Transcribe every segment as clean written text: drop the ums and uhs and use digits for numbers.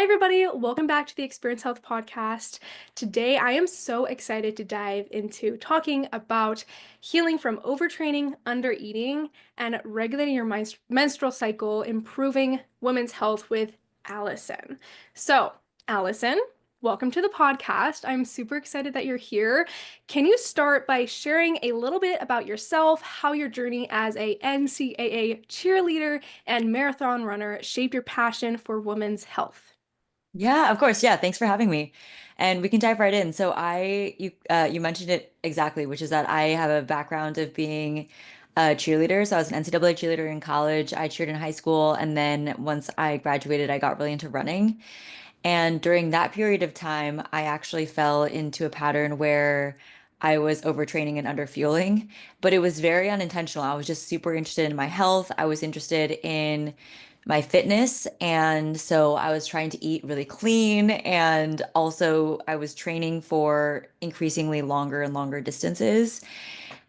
Hi, everybody. Welcome back to the Experience Health Podcast. Today, I am so excited to dive into talking about healing from overtraining, undereating, and regulating your menstrual cycle, improving women's health with Allison. So, Allison, welcome to the podcast. I'm super excited that you're here. Can you start by sharing a little bit about yourself, how your journey as a NCAA cheerleader and marathon runner shaped your passion for women's health? Yeah, of course. Yeah, thanks for having me. And we can dive right in. You mentioned it exactly, which is that I have a background of being a cheerleader. So I was an NCAA cheerleader in college. I cheered in high school, and then once I graduated, I got really into running. And during that period of time, I actually fell into a pattern where I was overtraining and underfueling, but it was very unintentional. I was just super interested in my health. I was interested in my fitness. And so I was trying to eat really clean. And also, I was training for increasingly longer and longer distances.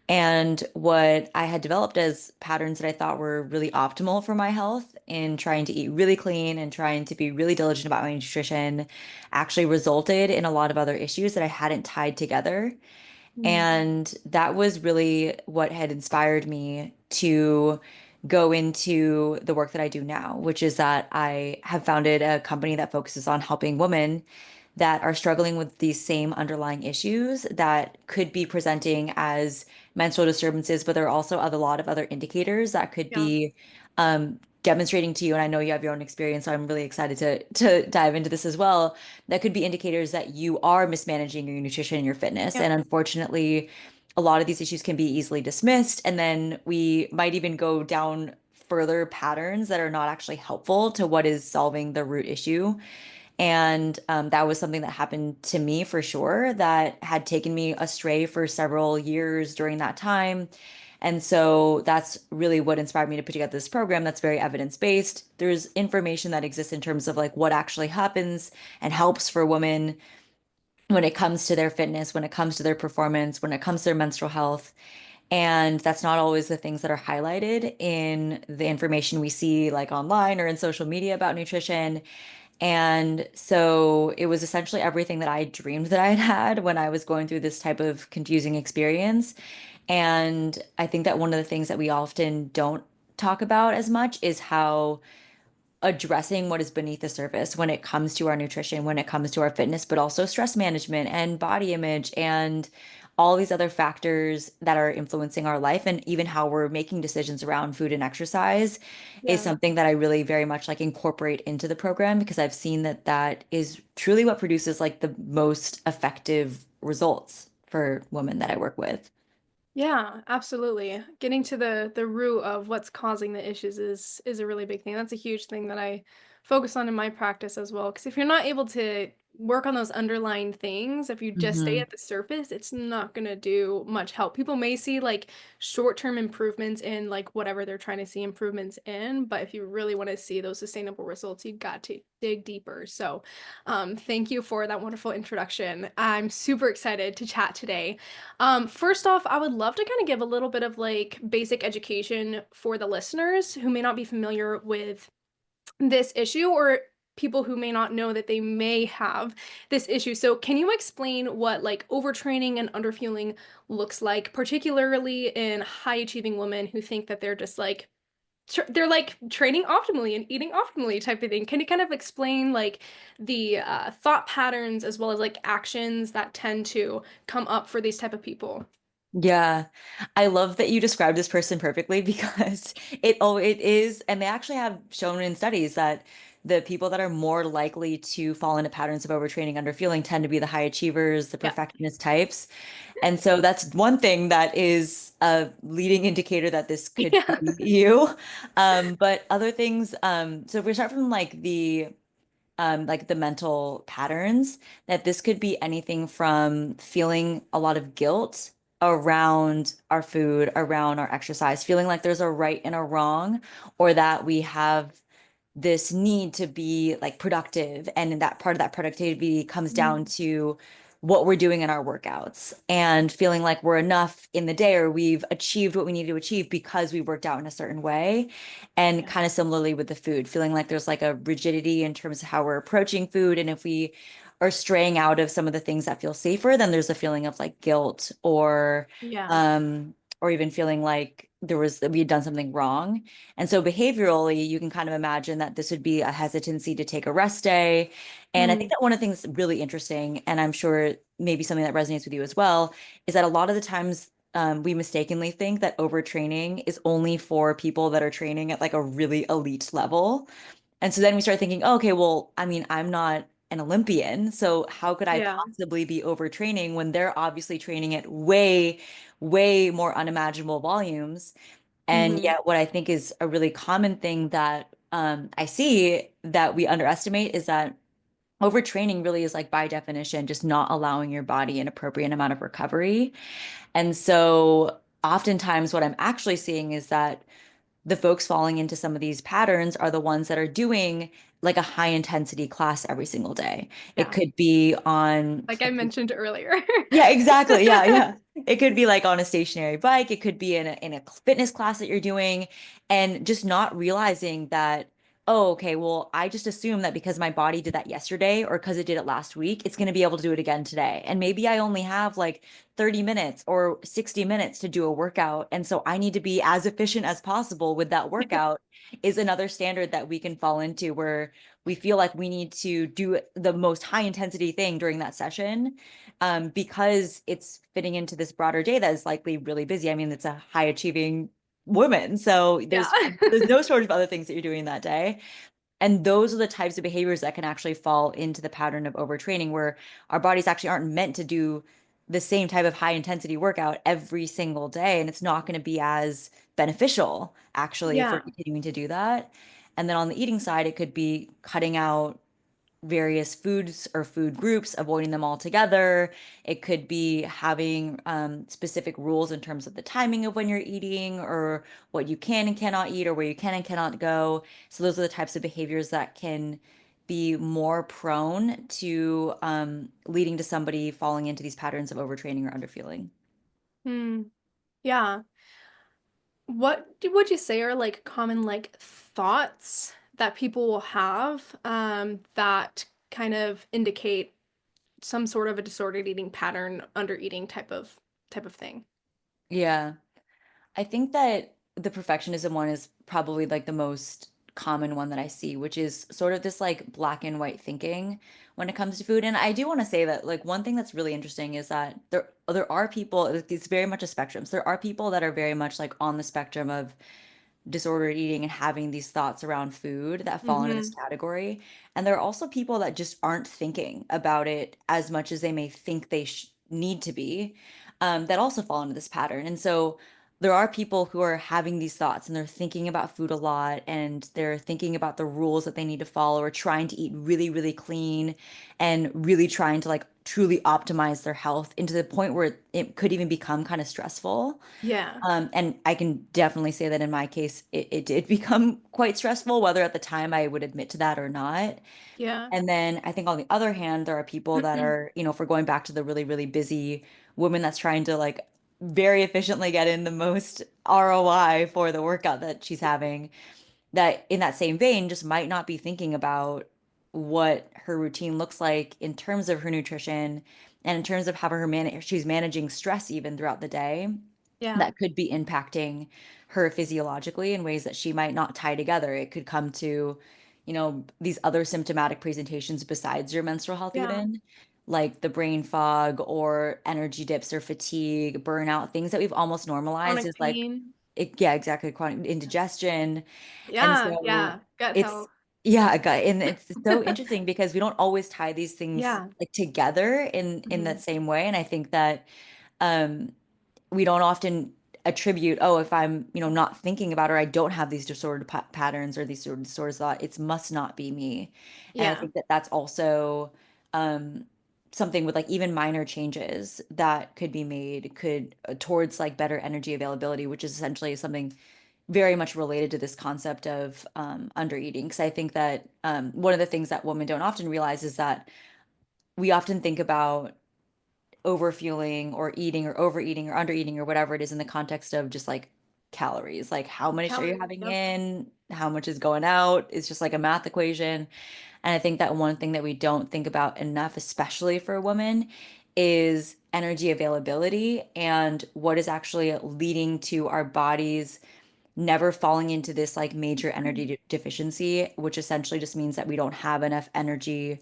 And what I had developed as patterns that I thought were really optimal for my health in trying to eat really clean and trying to be really diligent about my nutrition actually resulted in a lot of other issues that I hadn't tied together. Mm. And that was really what had inspired me to go into the work that I do now, which is that I have founded a company that focuses on helping women that are struggling with these same underlying issues that could be presenting as menstrual disturbances, but there are also a lot of other indicators that could Yeah. be demonstrating to you. And I know you have your own experience, so I'm really excited to dive into this as well. That could be indicators that you are mismanaging your nutrition and your fitness. Yeah. And unfortunately, a lot of these issues can be easily dismissed, and then we might even go down further patterns that are not actually helpful to what is solving the root issue. And that was something that happened to me for sure, that had taken me astray for several years during that time. And so that's really what inspired me to put together this program that's very evidence-based. There's information that exists in terms of like what actually happens and helps for women when it comes to their fitness, when it comes to their performance, when it comes to their menstrual health. And that's not always the things that are highlighted in the information we see like online or in social media about nutrition. And so it was essentially everything that I dreamed that I had had when I was going through this type of confusing experience. And I think that one of the things that we often don't talk about as much is how addressing what is beneath the surface when it comes to our nutrition, when it comes to our fitness, but also stress management and body image and all these other factors that are influencing our life and even how we're making decisions around food and exercise is Yeah. something that I really very much like incorporate into the program because I've seen that that is truly what produces like the most effective results for women that I work with. Yeah, absolutely. Getting to the root of what's causing the issues is a really big thing. That's a huge thing that I focus on in my practice as well. Because if you're not able to work on those underlying things, if you just stay Hmm. at the surface, it's not gonna do much help. People may see like short-term improvements in like whatever they're trying to see improvements in, but if you really want to see those sustainable results, you got to dig deeper. So, thank you for that wonderful introduction. I'm super excited to chat today. First off, I would love to kind of give a little bit of like basic education for the listeners who may not be familiar with this issue or people who may not know that they may have this issue. So, can you explain what like overtraining and underfueling looks like, particularly in high achieving women who think that they're just like they're like training optimally and eating optimally type of thing. Can you kind of explain like the thought patterns as well as like actions that tend to come up for these type of people? Yeah, I love that you described this person perfectly because it is, and they actually have shown in studies that the people that are more likely to fall into patterns of overtraining, underfueling tend to be the high achievers, the Yeah. perfectionist types. And so that's one thing that is a leading indicator that this could Yeah. be you. But other things, so if we start from like the mental patterns, that this could be anything from feeling a lot of guilt around our food, around our exercise, feeling like there's a right and a wrong, or that we have this need to be like productive. And that part of that productivity comes down Mm. to what we're doing in our workouts and feeling like we're enough in the day or we've achieved what we need to achieve because we worked out in a certain way. And Yeah. kind of similarly with the food, feeling like there's like a rigidity in terms of how we're approaching food. And if we are straying out of some of the things that feel safer, then there's a feeling of like guilt Yeah. um, or even feeling like we had done something wrong. And so behaviorally, you can kind of imagine that this would be a hesitancy to take a rest day. And I think Mm, that one of the things that's really interesting, and I'm sure maybe something that resonates with you as well, is that a lot of the times we mistakenly think that overtraining is only for people that are training at like a really elite level. And so then we start thinking, oh, okay, well, I mean, I'm not an Olympian, so how could I yeah. possibly be overtraining when they're obviously training at way, way more unimaginable volumes? And Mm-hmm. yet, what I think is a really common thing that I see that we underestimate is that overtraining really is like by definition just not allowing your body an appropriate amount of recovery. And so oftentimes what I'm actually seeing is that the folks falling into some of these patterns are the ones that are doing like a high intensity class every single day. It Yeah. could be on Like I mentioned earlier. yeah, exactly. Yeah, yeah. It could be like on a stationary bike. It could be in a fitness class that you're doing, and just not realizing that, oh, okay, well, I just assume that because my body did that yesterday or because it did it last week, it's going to be able to do it again today. And maybe I only have like 30 minutes or 60 minutes to do a workout. And so I need to be as efficient as possible with that workout is another standard that we can fall into where we feel like we need to do the most high intensity thing during that session because it's fitting into this broader day that is likely really busy. I mean, it's a high achieving woman. So Yeah. there's no shortage of other things that you're doing that day. And those are the types of behaviors that can actually fall into the pattern of overtraining where our bodies actually aren't meant to do the same type of high intensity workout every single day. And it's not going to be as beneficial actually if we're Yeah. continuing to do that. And then on the eating side, it could be cutting out various foods or food groups, avoiding them altogether. It could be having specific rules in terms of the timing of when you're eating or what you can and cannot eat or where you can and cannot go. So those are the types of behaviors that can be more prone to leading to somebody falling into these patterns of overtraining or underfueling. Hmm. Yeah. Would you say are like common like thoughts that people will have that kind of indicate some sort of a disordered eating pattern, under eating type of thing? Yeah. I think that the perfectionism one is probably like the most common one that I see, which is sort of this like black and white thinking when it comes to food. And I do want to say that like one thing that's really interesting is that there are people, it's very much a spectrum. So there are people that are very much like on the spectrum of disordered eating and having these thoughts around food that fall into this Mm-hmm. category. And there are also people that just aren't thinking about it as much as they may think they need to be, that also fall into this pattern. And so there are people who are having these thoughts and they're thinking about food a lot and they're thinking about the rules that they need to follow or trying to eat really, really clean and really trying to like truly optimize their health into the point where it could even become kind of stressful. Yeah. And I can definitely say that in my case, it did become quite stressful, whether at the time I would admit to that or not. Yeah. And then I think on the other hand, there are people that are, if we're going back to the really, really busy woman that's trying to like very efficiently get in the most ROI for the workout that she's having, that in that same vein just might not be thinking about what her routine looks like in terms of her nutrition and in terms of how she's managing stress even throughout the day Yeah. that could be impacting her physiologically in ways that she might not tie together. It could come to, these other symptomatic presentations besides your menstrual health, Yeah. even like the brain fog or energy dips or fatigue, burnout, things that we've almost normalized Chronic is like, pain. yeah, exactly, chronic indigestion. And Yeah. so Yeah. Gut it's, health. yeah, and it's so interesting because we don't always tie these things Yeah. like together in Hmm. that same way. And I think that um we don't often attribute, oh, if I'm, not thinking about or I don't have these disordered patterns or these sort of disorders thought, it must not be me. And I Yeah. think that that's also um, something with like even minor changes that could be made could towards like better energy availability, which is essentially something very much related to this concept of under eating. Because I think that one of the things that women don't often realize is that we often think about overfueling or eating or overeating or undereating or whatever it is in the context of just like calories. Like how much are you Calories. having Yep. in? How much is going out? It's just like a math equation. And I think that one thing that we don't think about enough, especially for women, is energy availability and what is actually leading to our bodies never falling into this like major energy deficiency, which essentially just means that we don't have enough energy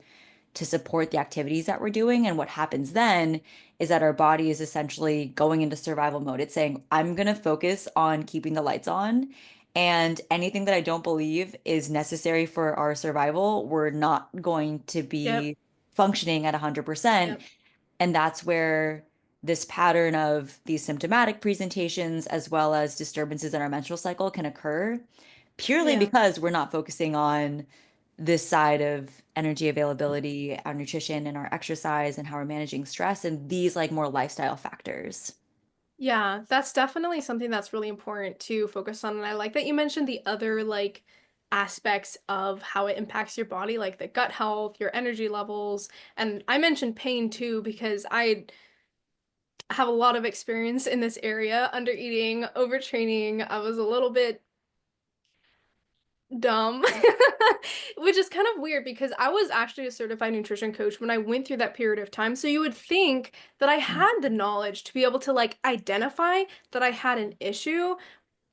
to support the activities that we're doing. And what happens then is that our body is essentially going into survival mode. It's saying, I'm going to focus on keeping the lights on. And anything that I don't believe is necessary for our survival, we're not going to Yep. be functioning at 100%. Yep. And that's where this pattern of these symptomatic presentations, as well as disturbances in our menstrual cycle, can occur purely Yeah. because we're not focusing on this side of energy availability, our nutrition and our exercise, and how we're managing stress, and these like more lifestyle factors. Yeah, that's definitely something that's really important to focus on. And I like that you mentioned the other like aspects of how it impacts your body, like the gut health, your energy levels. And I mentioned pain too, because I have a lot of experience in this area, under eating, overtraining. I was a little bit dumb, which is kind of weird because I was actually a certified nutrition coach when I went through that period of time. So you would think that I had the knowledge to be able to like identify that I had an issue,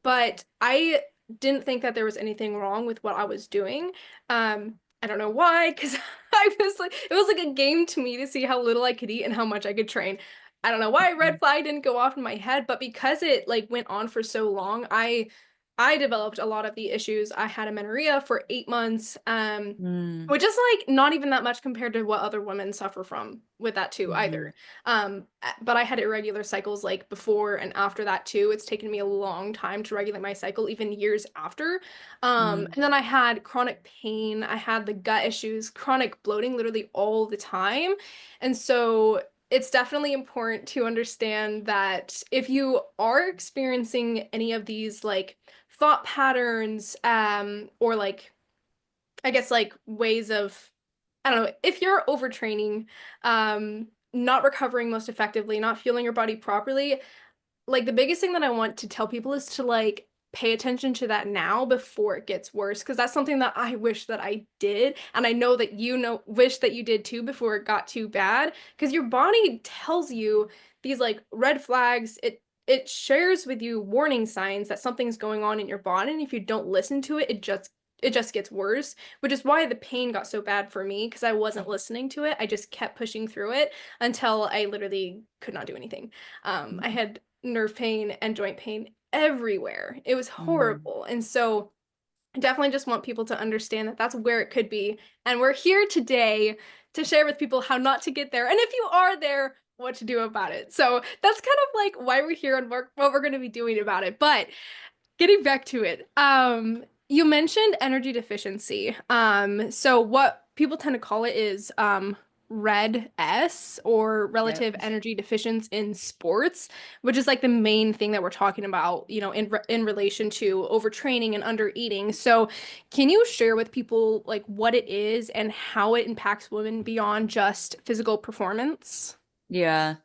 but I didn't think that there was anything wrong with what I was doing. I don't know why, because I was like, it was like a game to me to see how little I could eat and how much I could train. I don't know why red flag didn't go off in my head, but because it like went on for so long, I developed a lot of the issues. I had amenorrhea for 8 months, Mm, which is like not even that much compared to what other women suffer from with that too mhm, either. But I had irregular cycles like before and after that too. It's taken me a long time to regulate my cycle, even years after. mm, And then I had chronic pain. I had the gut issues, chronic bloating literally all the time. And so it's definitely important to understand that if you are experiencing any of these like thought patterns, or like I guess like ways of, I don't know, if you're overtraining, not recovering most effectively, not fueling your body properly, like the biggest thing that I want to tell people is to like pay attention to that now before it gets worse, because that's something that I wish that I did, and I know that you know wish that you did too before it got too bad, because your body tells you these like red flags. It shares with you warning signs that something's going on in your body, and if you don't listen to it, it just gets worse, which is why the pain got so bad for me because I wasn't listening to it. I just kept pushing through it until I literally could not do anything. I had nerve pain and joint pain everywhere. It was mm, horrible. And so I definitely just want people to understand that that's where it could be. And we're here today to share with people how not to get there. And if you are there, what to do about it. So that's kind of like why we're here and what we're going to be doing about it. But getting back to it, you mentioned energy deficiency. So what people tend to call it is red S, or yep. relative energy deficiency in sports, which is like the main thing that we're talking about, in relation to overtraining and undereating. So, can you share with people like what it is and how it impacts women beyond just physical performance? Yeah.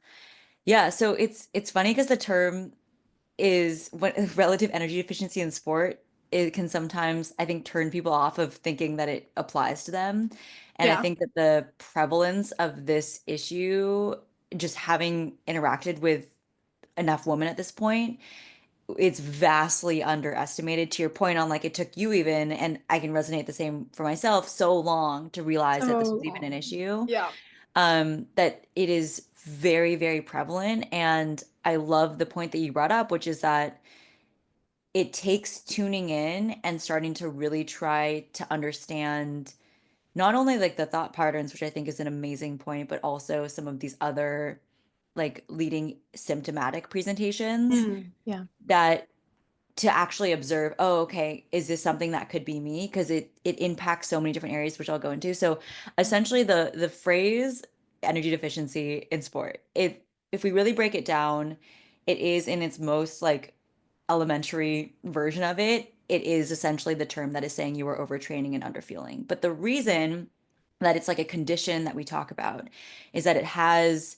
Yeah. So it's funny because the term is when relative energy deficiency in sport, it can sometimes, I think, turn people off of thinking that it applies to them. And I Yeah. think that the prevalence of this issue, just having interacted with enough women at this point, it's vastly underestimated to your point on like it took you even, and I can resonate the same for myself, so long to realize that this So was even an long. issue. Yeah. That it is very, very prevalent. And I love the point that you brought up, which is that it takes tuning in and starting to really try to understand not only like the thought patterns, which I think is an amazing point, but also some of these other like leading symptomatic presentations Yeah. that to actually observe, oh, okay, is this something that could be me? Because it impacts so many different areas, which I'll go into. So essentially the phrase energy deficiency in sport, it if we really break it down, it is in its most like elementary version of it, it is essentially the term that is saying you are overtraining and underfueling. But the reason that it's like a condition that we talk about is that it has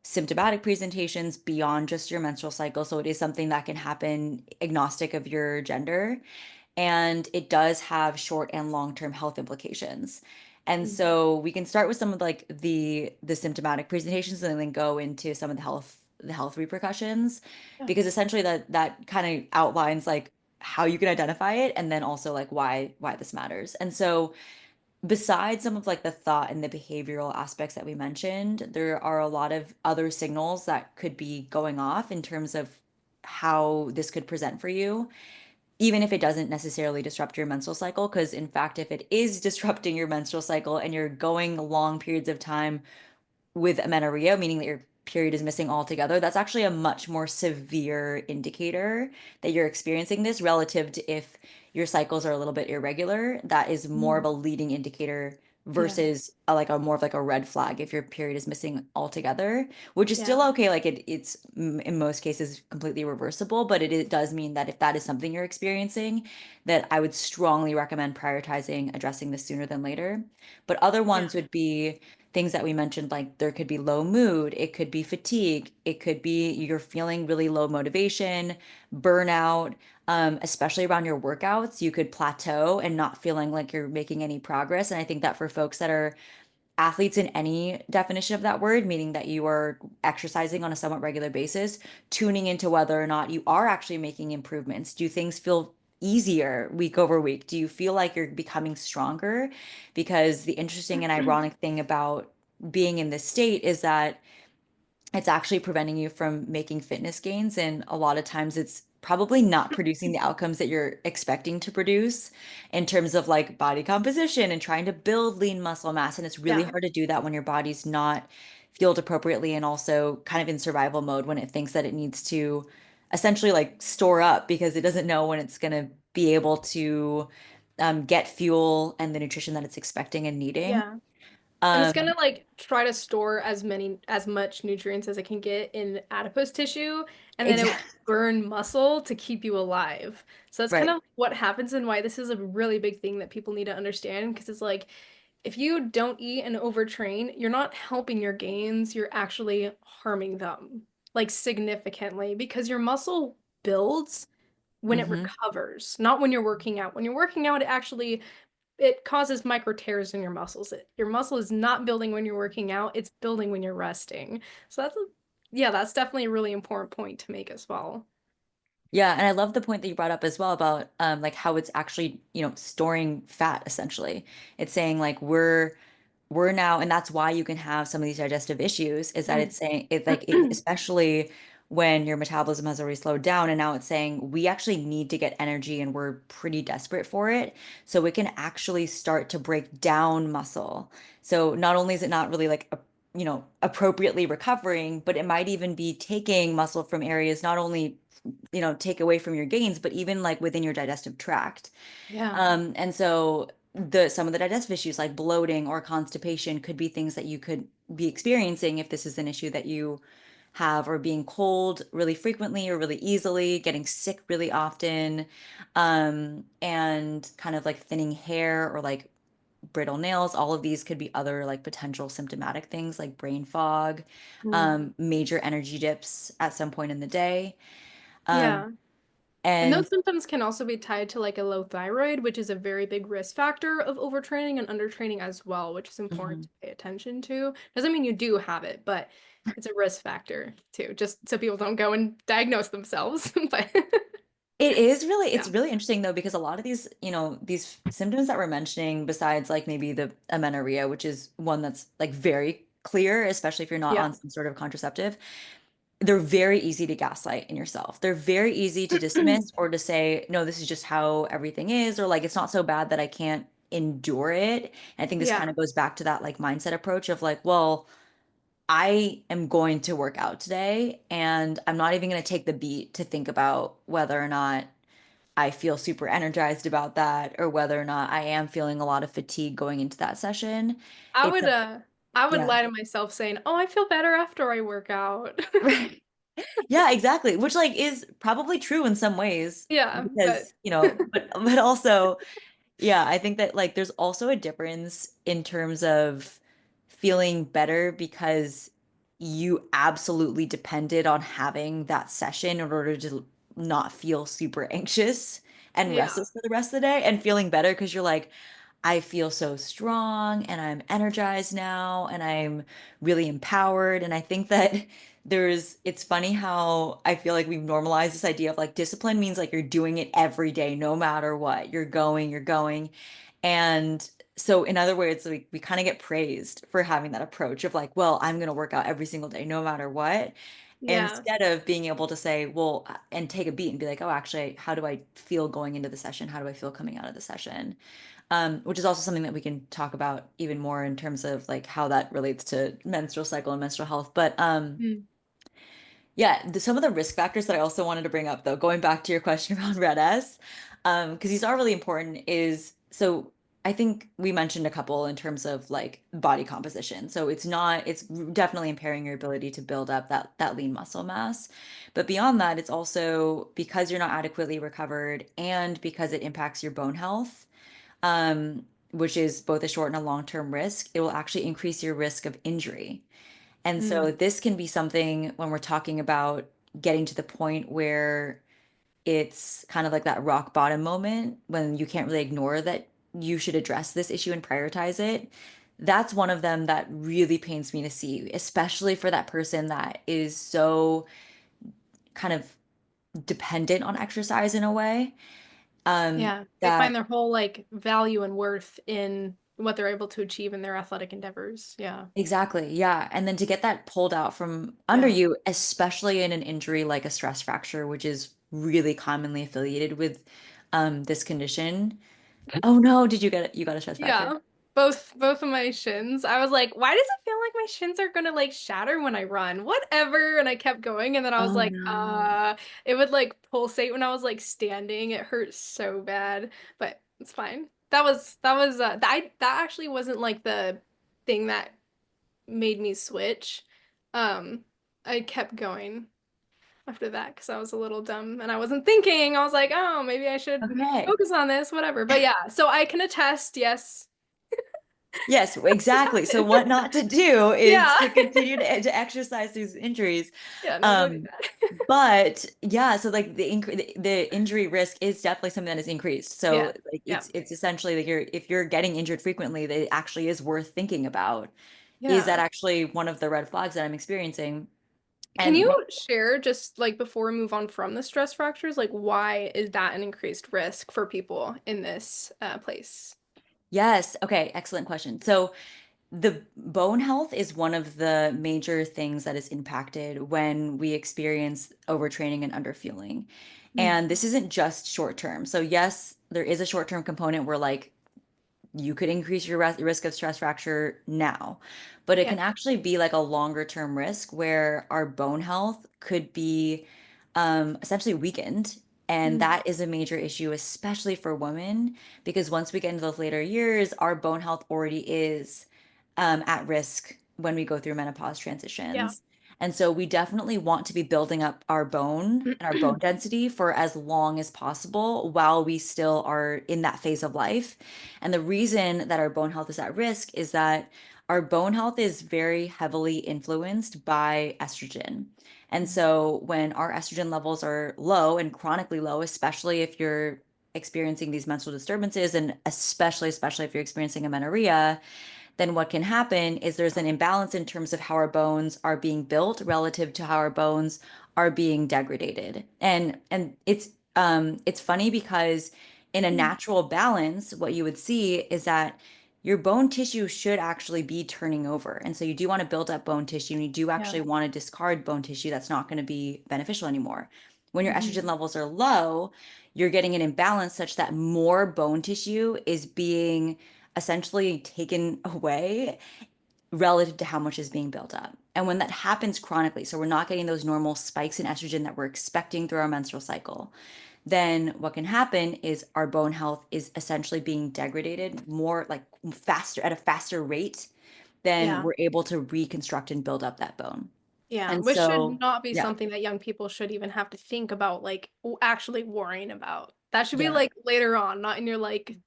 symptomatic presentations beyond just your menstrual cycle. So it is something that can happen agnostic of your gender. And it does have short and long-term health implications. And Mm. so we can start with some of like the symptomatic presentations and then go into some of the health repercussions Yeah. because essentially that kind of outlines like how you can identify it and then also like why this matters. And so besides some of like the thought and the behavioral aspects that we mentioned, there are a lot of other signals that could be going off in terms of how this could present for you, even if it doesn't necessarily disrupt your menstrual cycle. Because, in fact, if it is disrupting your menstrual cycle and you're going long periods of time with amenorrhea, meaning that your period is missing altogether, that's actually a much more severe indicator that you're experiencing this relative to if your cycles are a little bit irregular. That is more of Mm. a leading indicator Yeah. versus like a more of like a red flag if your period is missing altogether, which is still Yeah. okay. Like it's in most cases completely reversible, but it does mean that if that is something you're experiencing, that I would strongly recommend prioritizing addressing this sooner than later. But other Yeah. ones would be things that we mentioned, like there could be low mood, it could be fatigue, it could be you're feeling really low motivation, burnout, especially around your workouts. You could plateau and not feeling like you're making any progress. And I think that for folks that are athletes in any definition of that word, meaning that you are exercising on a somewhat regular basis, tuning into whether or not you are actually making improvements. Do things feel easier week over week? Do you feel like you're becoming stronger? Because the interesting and ironic thing about being in this state is that it's actually preventing you from making fitness gains. And a lot of times it's probably not producing the outcomes that you're expecting to produce in terms of like body composition and trying to build lean muscle mass. And it's really Yeah. hard to do that when your body's not fueled appropriately and also kind of in survival mode when it thinks that it needs to essentially like store up because it doesn't know when it's going to be able to get fuel and the nutrition that it's expecting and needing. Yeah. And it's Um, gonna like try to store as much nutrients as it can get in adipose tissue, and then it will exactly. burn muscle to keep you alive. So that's kind Right. of what happens and why this is a really big thing that people need to understand because it's like if you don't eat and overtrain, you're not helping your gains, you're actually harming them like significantly because your muscle builds when it Hmm. recovers, not when you're working out. When you're working out, it causes micro tears in your muscles. Your muscle is not building when you're working out, it's building when you're resting. So yeah, that's definitely a really important point to make as well. Yeah, and I love the point that you brought up as well about like how it's actually, storing fat essentially. It's saying like we're now, and that's why you can have some of these digestive issues, is that Mm. it's saying it like it, especially when your metabolism has already slowed down and now it's saying we actually need to get energy and we're pretty desperate for it. So we can actually start to break down muscle. So not only is it not really like appropriately recovering, but it might even be taking muscle from areas not only take away from your gains, but even like within your digestive tract. Yeah. And so some of the digestive issues like bloating or constipation could be things that you could be experiencing if this is an issue that you have, or being cold really frequently or really easily, getting sick really often, and kind of like thinning hair or like brittle nails. All of these could be other like potential symptomatic things like brain fog, Mm. major energy dips at some point in the day. Um, Yeah. And and those symptoms can also be tied to like a low thyroid, which is a very big risk factor of overtraining and undertraining as well, which is important Mhm. to pay attention to. Doesn't mean you do have it, but it's a risk factor too, just so people don't go and diagnose themselves. But It's yeah. really interesting though, because a lot of these symptoms that we're mentioning, besides like maybe the amenorrhea, which is one that's like very clear, especially if you're not Yeah. on some sort of contraceptive, they're very easy to gaslight in yourself. They're very easy to dismiss or to say, no, this is just how everything is, or like it's not so bad that I can't endure it. And I think this kind Yeah. of goes back to that like mindset approach of like, well, I am going to work out today, and I'm not even going to take the beat to think about whether or not I feel super energized about that or whether or not I am feeling a lot of fatigue going into that session. I It's would a, I would yeah. lie to myself saying, "Oh, I feel better after I work out." Right. Yeah, exactly. Which like is probably true in some ways Yeah, but because, but also, yeah, I think that like there's also a difference in terms of feeling better because you absolutely depended on having that session in order to not feel super anxious and Yeah. restless for the rest of the day and feeling better because you're like, I feel so strong and I'm energized now and I'm really empowered. And I think that it's funny how I feel like we've normalized this idea of like discipline means like you're doing it every day, no matter what. You're going. And so, in other words, we kind of get praised for having that approach of like, well, I'm going to work out every single day, no matter what, Yeah. instead of being able to say, well, and take a beat and be like, oh, actually, how do I feel going into the session? How do I feel coming out of the session? Which is also something that we can talk about even more in terms of like how that relates to menstrual cycle and menstrual health. But Mm. yeah, some of the risk factors that I also wanted to bring up, though, going back to your question around red S, because these are really important, is so I think we mentioned a couple in terms of like body composition. So it's definitely impairing your ability to build up that lean muscle mass. But beyond that, it's also because you're not adequately recovered and because it impacts your bone health, which is both a short and a long-term risk, it will actually increase your risk of injury. And Mm. so this can be something when we're talking about getting to the point where it's kind of like that rock bottom moment when you can't really ignore that you should address this issue and prioritize it. That's one of them that really pains me to see, especially for that person that is so kind of dependent on exercise in a way. Yeah. They find That their whole like value and worth in what they're able to achieve in their athletic endeavors. Yeah. Exactly. Yeah. And then to get that pulled out from under Yeah. you, especially in an injury like a stress fracture, which is really commonly affiliated with this condition. Oh no, did you get it? You got a stress fracture? Yeah. Both of my shins. I was like, why does it feel like my shins are gonna like shatter when I run? Whatever. And I kept going and then I was Oh like, no. it would like pulsate when I was like standing. It hurt so bad, but it's fine. That actually wasn't like the thing that made me switch. Um, I kept going after that because I was a little dumb and I wasn't thinking. I was like, oh, maybe I should Okay. focus on this, whatever. But yeah, so I can attest, yes, Yes, this exactly. So happened. what not to do is Yeah. to continue to exercise these injuries. Yeah, no, don't do Um, that. but yeah, so like the injury risk is definitely something that is increased. So Yeah. like Yeah. it's essentially like if you're getting injured frequently, that it actually is worth thinking about. Is that Yeah. actually one of the red flags that I'm experiencing? Can And you share just like before we move on from the stress fractures, like why is that an increased risk for people in this place? yes, okay, excellent question. So the bone health is one of the major things that is impacted when we experience overtraining and underfueling. Mm. And this isn't just short term. So, yes, there is a short term component where, like, you could increase your risk of stress fracture now, but it Yeah. can actually be like a longer term risk where our bone health could be essentially weakened. And Mm. that is a major issue, especially for women, because once we get into those later years, our bone health already is at risk when we go through menopause Yeah. transitions. And so we definitely want to be building up our bone and our bone density for as long as possible while we still are in that phase of life. And the reason that our bone health is at risk is that our bone health is very heavily influenced by estrogen. And so when our estrogen levels are low and chronically low, especially if you're experiencing these menstrual disturbances, and especially if you're experiencing amenorrhea, then what can happen is there's an imbalance in terms of how our bones are being built relative to how our bones are being degraded. And it's funny because in a natural balance, what you would see is that your bone tissue should actually be turning over. And so you do want to build up bone tissue and you do Yeah. actually want to discard bone tissue that's not going to be beneficial anymore. When your Hmm. estrogen levels are low, you're getting an imbalance such that more bone tissue is being essentially taken away relative to how much is being built up. And when that happens chronically, so we're not getting those normal spikes in estrogen that we're expecting through our menstrual cycle, then what can happen is our bone health is essentially being degraded more like faster at a faster rate than Yeah. we're able to reconstruct and build up that bone. Yeah. And Which so, should not be yeah, something that young people should even have to think about, like actually worrying about. That should be yeah. like later on, not in your like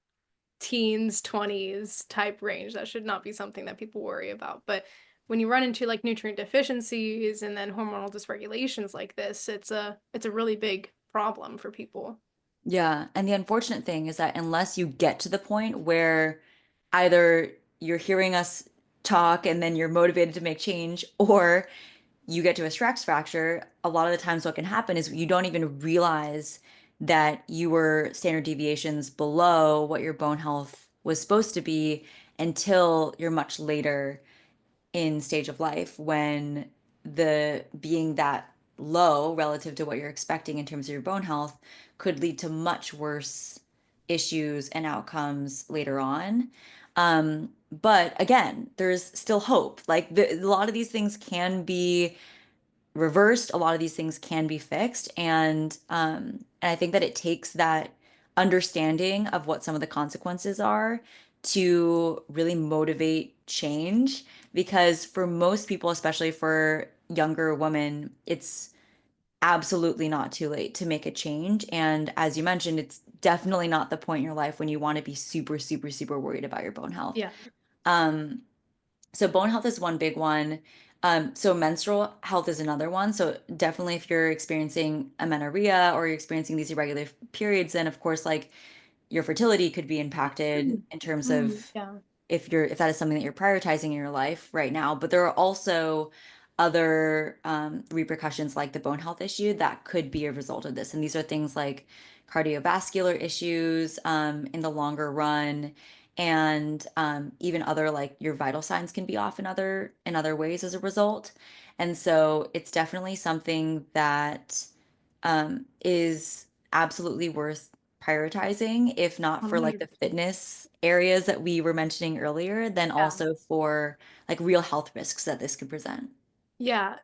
teens, 20s type range. That should not be something that people worry about. But when you run into like nutrient deficiencies and then hormonal dysregulations like this, it's a really big problem for people. Yeah. And the unfortunate thing is that unless you get to the point where either you're hearing us talk and then you're motivated to make change, or you get to a stress fracture, a lot of the times what can happen is you don't even realize that you were standard deviations below what your bone health was supposed to be until you're much later in stage of life when the being that low relative to what you're expecting in terms of your bone health could lead to much worse issues and outcomes later on. But again, there's still hope. Like a lot of these things can be reversed. A lot of these things can be fixed, and I think that it takes that understanding of what some of the consequences are to really motivate change. Because for most people, especially for younger women, it's absolutely not too late to make a change. And as you mentioned, it's definitely not the point in your life when you want to be super, super, super worried about your bone health. Yeah. Um, so bone health is one big one. So menstrual health is another one. So definitely if you're experiencing amenorrhea or you're experiencing these irregular periods, then of course like your fertility could be impacted in terms of Yeah. if that is something that you're prioritizing in your life right now. But there are also other repercussions like the bone health issue that could be a result of this. And these are things like cardiovascular issues in the longer run, and even other like your vital signs can be off in other ways as a result. And so it's definitely something that is absolutely worth prioritizing, if not for like the 100%. fitness areas that we were mentioning earlier, then Yeah. also for like real health risks that this could present. Yeah.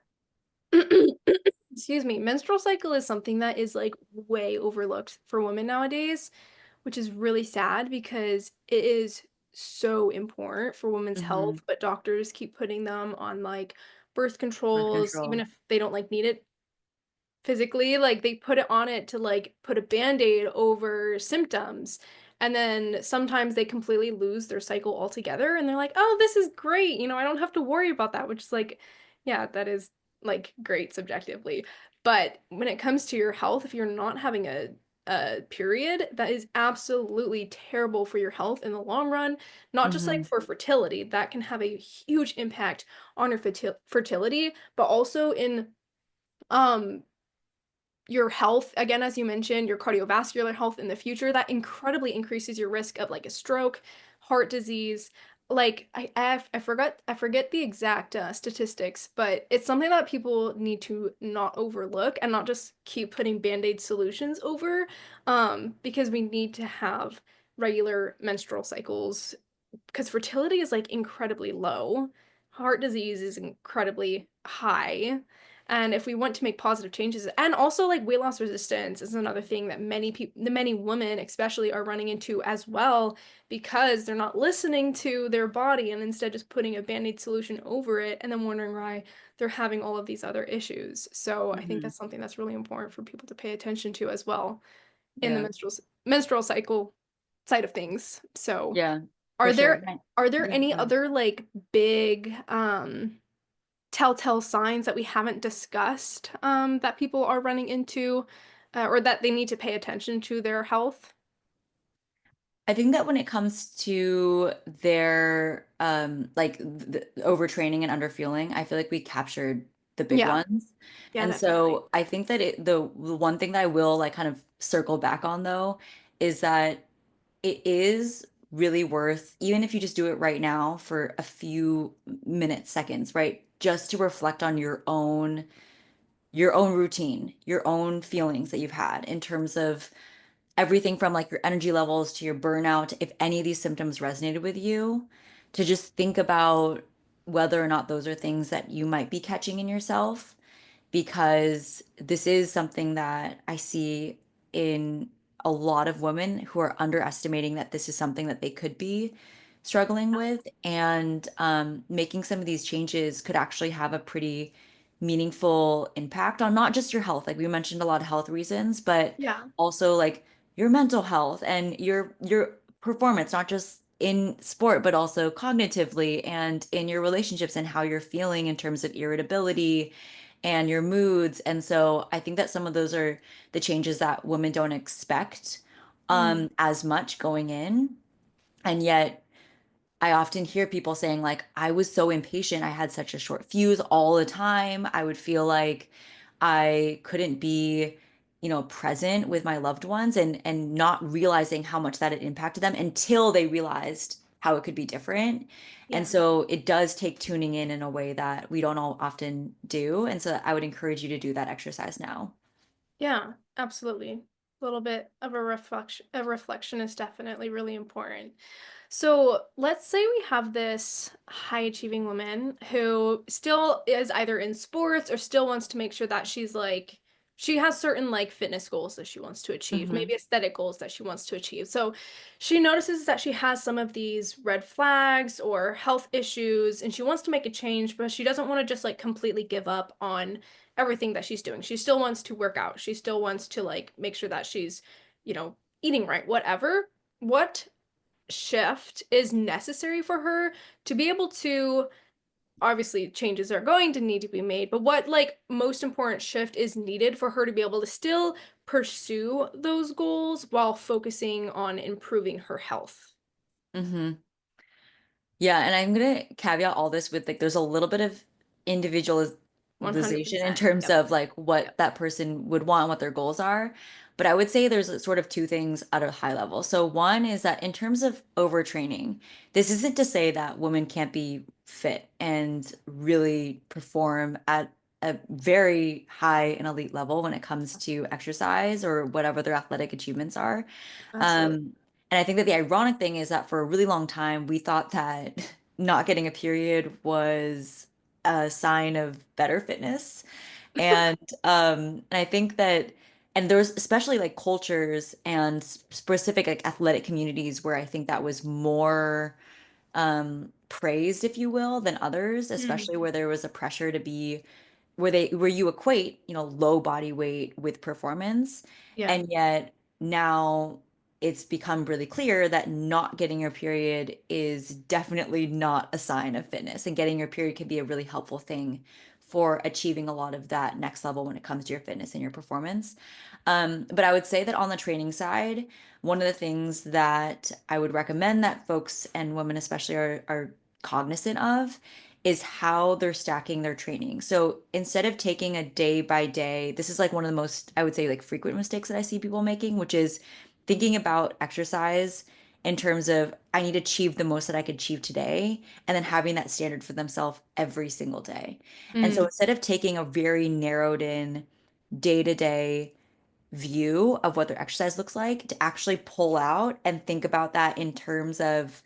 Excuse me. Menstrual cycle is something that is like way overlooked for women nowadays, which is really sad because it is so important for women's Hmm. health, but doctors keep putting them on like birth Birth controls, even control. if they don't like need it physically. Like they put it on it to like put a band-aid over symptoms. And then sometimes they completely lose their cycle altogether and they're like, "Oh, this is great. I don't have to worry about that," which is like, yeah, that is like great subjectively. But when it comes to your health, if you're not having a period, that is absolutely terrible for your health in the long run, not just like Hmm. for fertility, that can have a huge impact on your fertility, but also in um your health, again, as you mentioned, your cardiovascular health in the future, that incredibly increases your risk of like a stroke, heart disease. Like I forget the exact statistics, but it's something that people need to not overlook and not just keep putting band-aid solutions over, because we need to have regular menstrual cycles because fertility is like incredibly low, heart disease is incredibly high. And if we want to make positive changes, and also like weight loss resistance is another thing that many people, the many women especially, are running into as well because they're not listening to their body and instead just putting a band-aid solution over it and then wondering why they're having all of these other issues. So I think Hmm. that's something that's really important for people to pay attention to as well in the Yeah. menstrual cycle side of things. So Yeah, for are sure. there Right. are there Yeah, any go ahead. other like big telltale signs that we haven't discussed that people are running into or that they need to pay attention to their health? I think that when it comes to their like the overtraining and underfueling, I feel like we captured the big Yeah, ones. yeah, And definitely. so I think that the one thing that I will like kind of circle back on though is that it is really worth, even if you just do it right now for a few minutes, seconds, right? Just to reflect on your own routine, your own feelings that you've had in terms of everything from like your energy levels to your burnout, if any of these symptoms resonated with you, to just think about whether or not those are things that you might be catching in yourself, because this is something that I see in a lot of women who are underestimating that this is something that they could be struggling with. And making some of these changes could actually have a pretty meaningful impact on not just your health. Like we mentioned a lot of health reasons, but Yeah. also like your mental health and your performance, not just in sport, but also cognitively and in your relationships and how you're feeling in terms of irritability and your moods. And so I think that some of those are the changes that women don't expect Mm. as much going in. And yet I often hear people saying, like, I was so impatient. I had such a short fuse all the time. I would feel like I couldn't be, present with my loved ones and not realizing how much that had impacted them until they realized how it could be different. And Yeah. so it does take tuning in a way that we don't all often do. And so I would encourage you to do that exercise now. Yeah, absolutely. A little bit of a reflection is definitely really important. So let's say we have this high achieving woman who still is either in sports or still wants to make sure that she has certain like fitness goals that she wants to achieve, Hmm. maybe aesthetic goals that she wants to achieve. So she notices that she has some of these red flags or health issues and she wants to make a change, but she doesn't want to just like completely give up on everything that she's doing. She still wants to work out. She still wants to like make sure that she's, eating right, whatever. What shift is necessary for her to be able to, obviously changes are going to need to be made, but what like most important shift is needed for her to be able to still pursue those goals while focusing on improving her health? Hmm. Yeah, and I'm gonna caveat all this with like there's a little bit of individualization in 100%. terms Yep. of like what Yep. that person would want, what their goals are. But I would say there's sort of two things at a high level. So one is that in terms of overtraining, this isn't to say that women can't be fit and really perform at a very high and elite level when it comes to exercise or whatever their athletic achievements are. Absolutely. Um, and I think that the ironic thing is that for a really long time, we thought that not getting a period was a sign of better fitness. And I think that, and there's especially like cultures and specific like athletic communities where I think that was more praised, if you will, than others, Mm. especially where there was a pressure to be where you equate, low body weight with performance. Yeah. And yet now it's become really clear that not getting your period is definitely not a sign of fitness. And getting your period can be a really helpful thing for achieving a lot of that next level when it comes to your fitness and your performance. But I would say that on the training side, one of the things that I would recommend that folks and women especially are cognizant of is how they're stacking their training. So instead of taking a day by day, this is like one of the most, I would say, like frequent mistakes that I see people making, which is thinking about exercise in terms of I need to achieve the most that I could achieve today, and then having that standard for themselves every single day. And so Mm. instead of taking a very narrowed in day to day view of what their exercise looks like, to actually pull out and think about that in terms of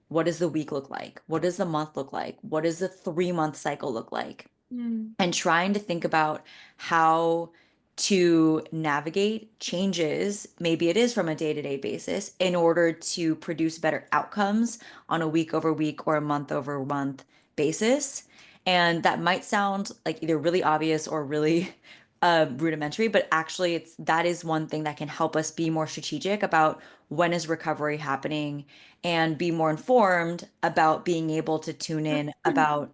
what does the week look like? What does the month look like? What does the 3 month cycle look like? Mm. And trying to think about how to navigate changes, maybe it is from a day-to-day basis, in order to produce better outcomes on a week over week or a month over month basis. And that might sound like either really obvious or really rudimentary, but actually that is one thing that can help us be more strategic about when is recovery happening and be more informed about being able to tune in about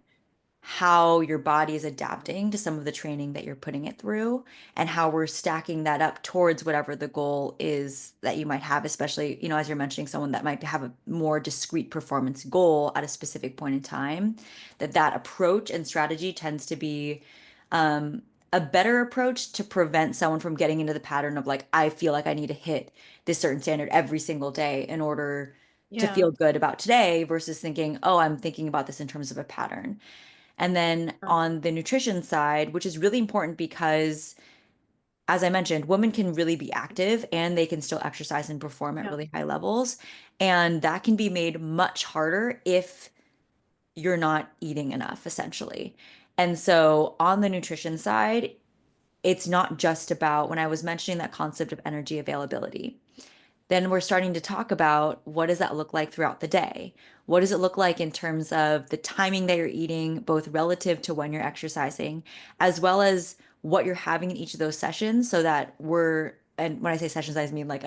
how your body is adapting to some of the training that you're putting it through and how we're stacking that up towards whatever the goal is that you might have, especially, as you're mentioning someone that might have a more discrete performance goal at a specific point in time, that approach and strategy tends to be um, a better approach to prevent someone from getting into the pattern of like, I feel like I need to hit this certain standard every single day in order to Yeah. feel good about today versus thinking, oh, I'm thinking about this in terms of a pattern. And then on the nutrition side, which is really important because, as I mentioned, women can really be active and they can still exercise and perform at Yeah. really high levels. And that can be made much harder if you're not eating enough, essentially. And so on the nutrition side, it's not just about when I was mentioning that concept of energy availability. Then we're starting to talk about what does that look like throughout the day? What does it look like in terms of the timing that you're eating, both relative to when you're exercising, as well as what you're having in each of those sessions so that and when I say sessions, I mean like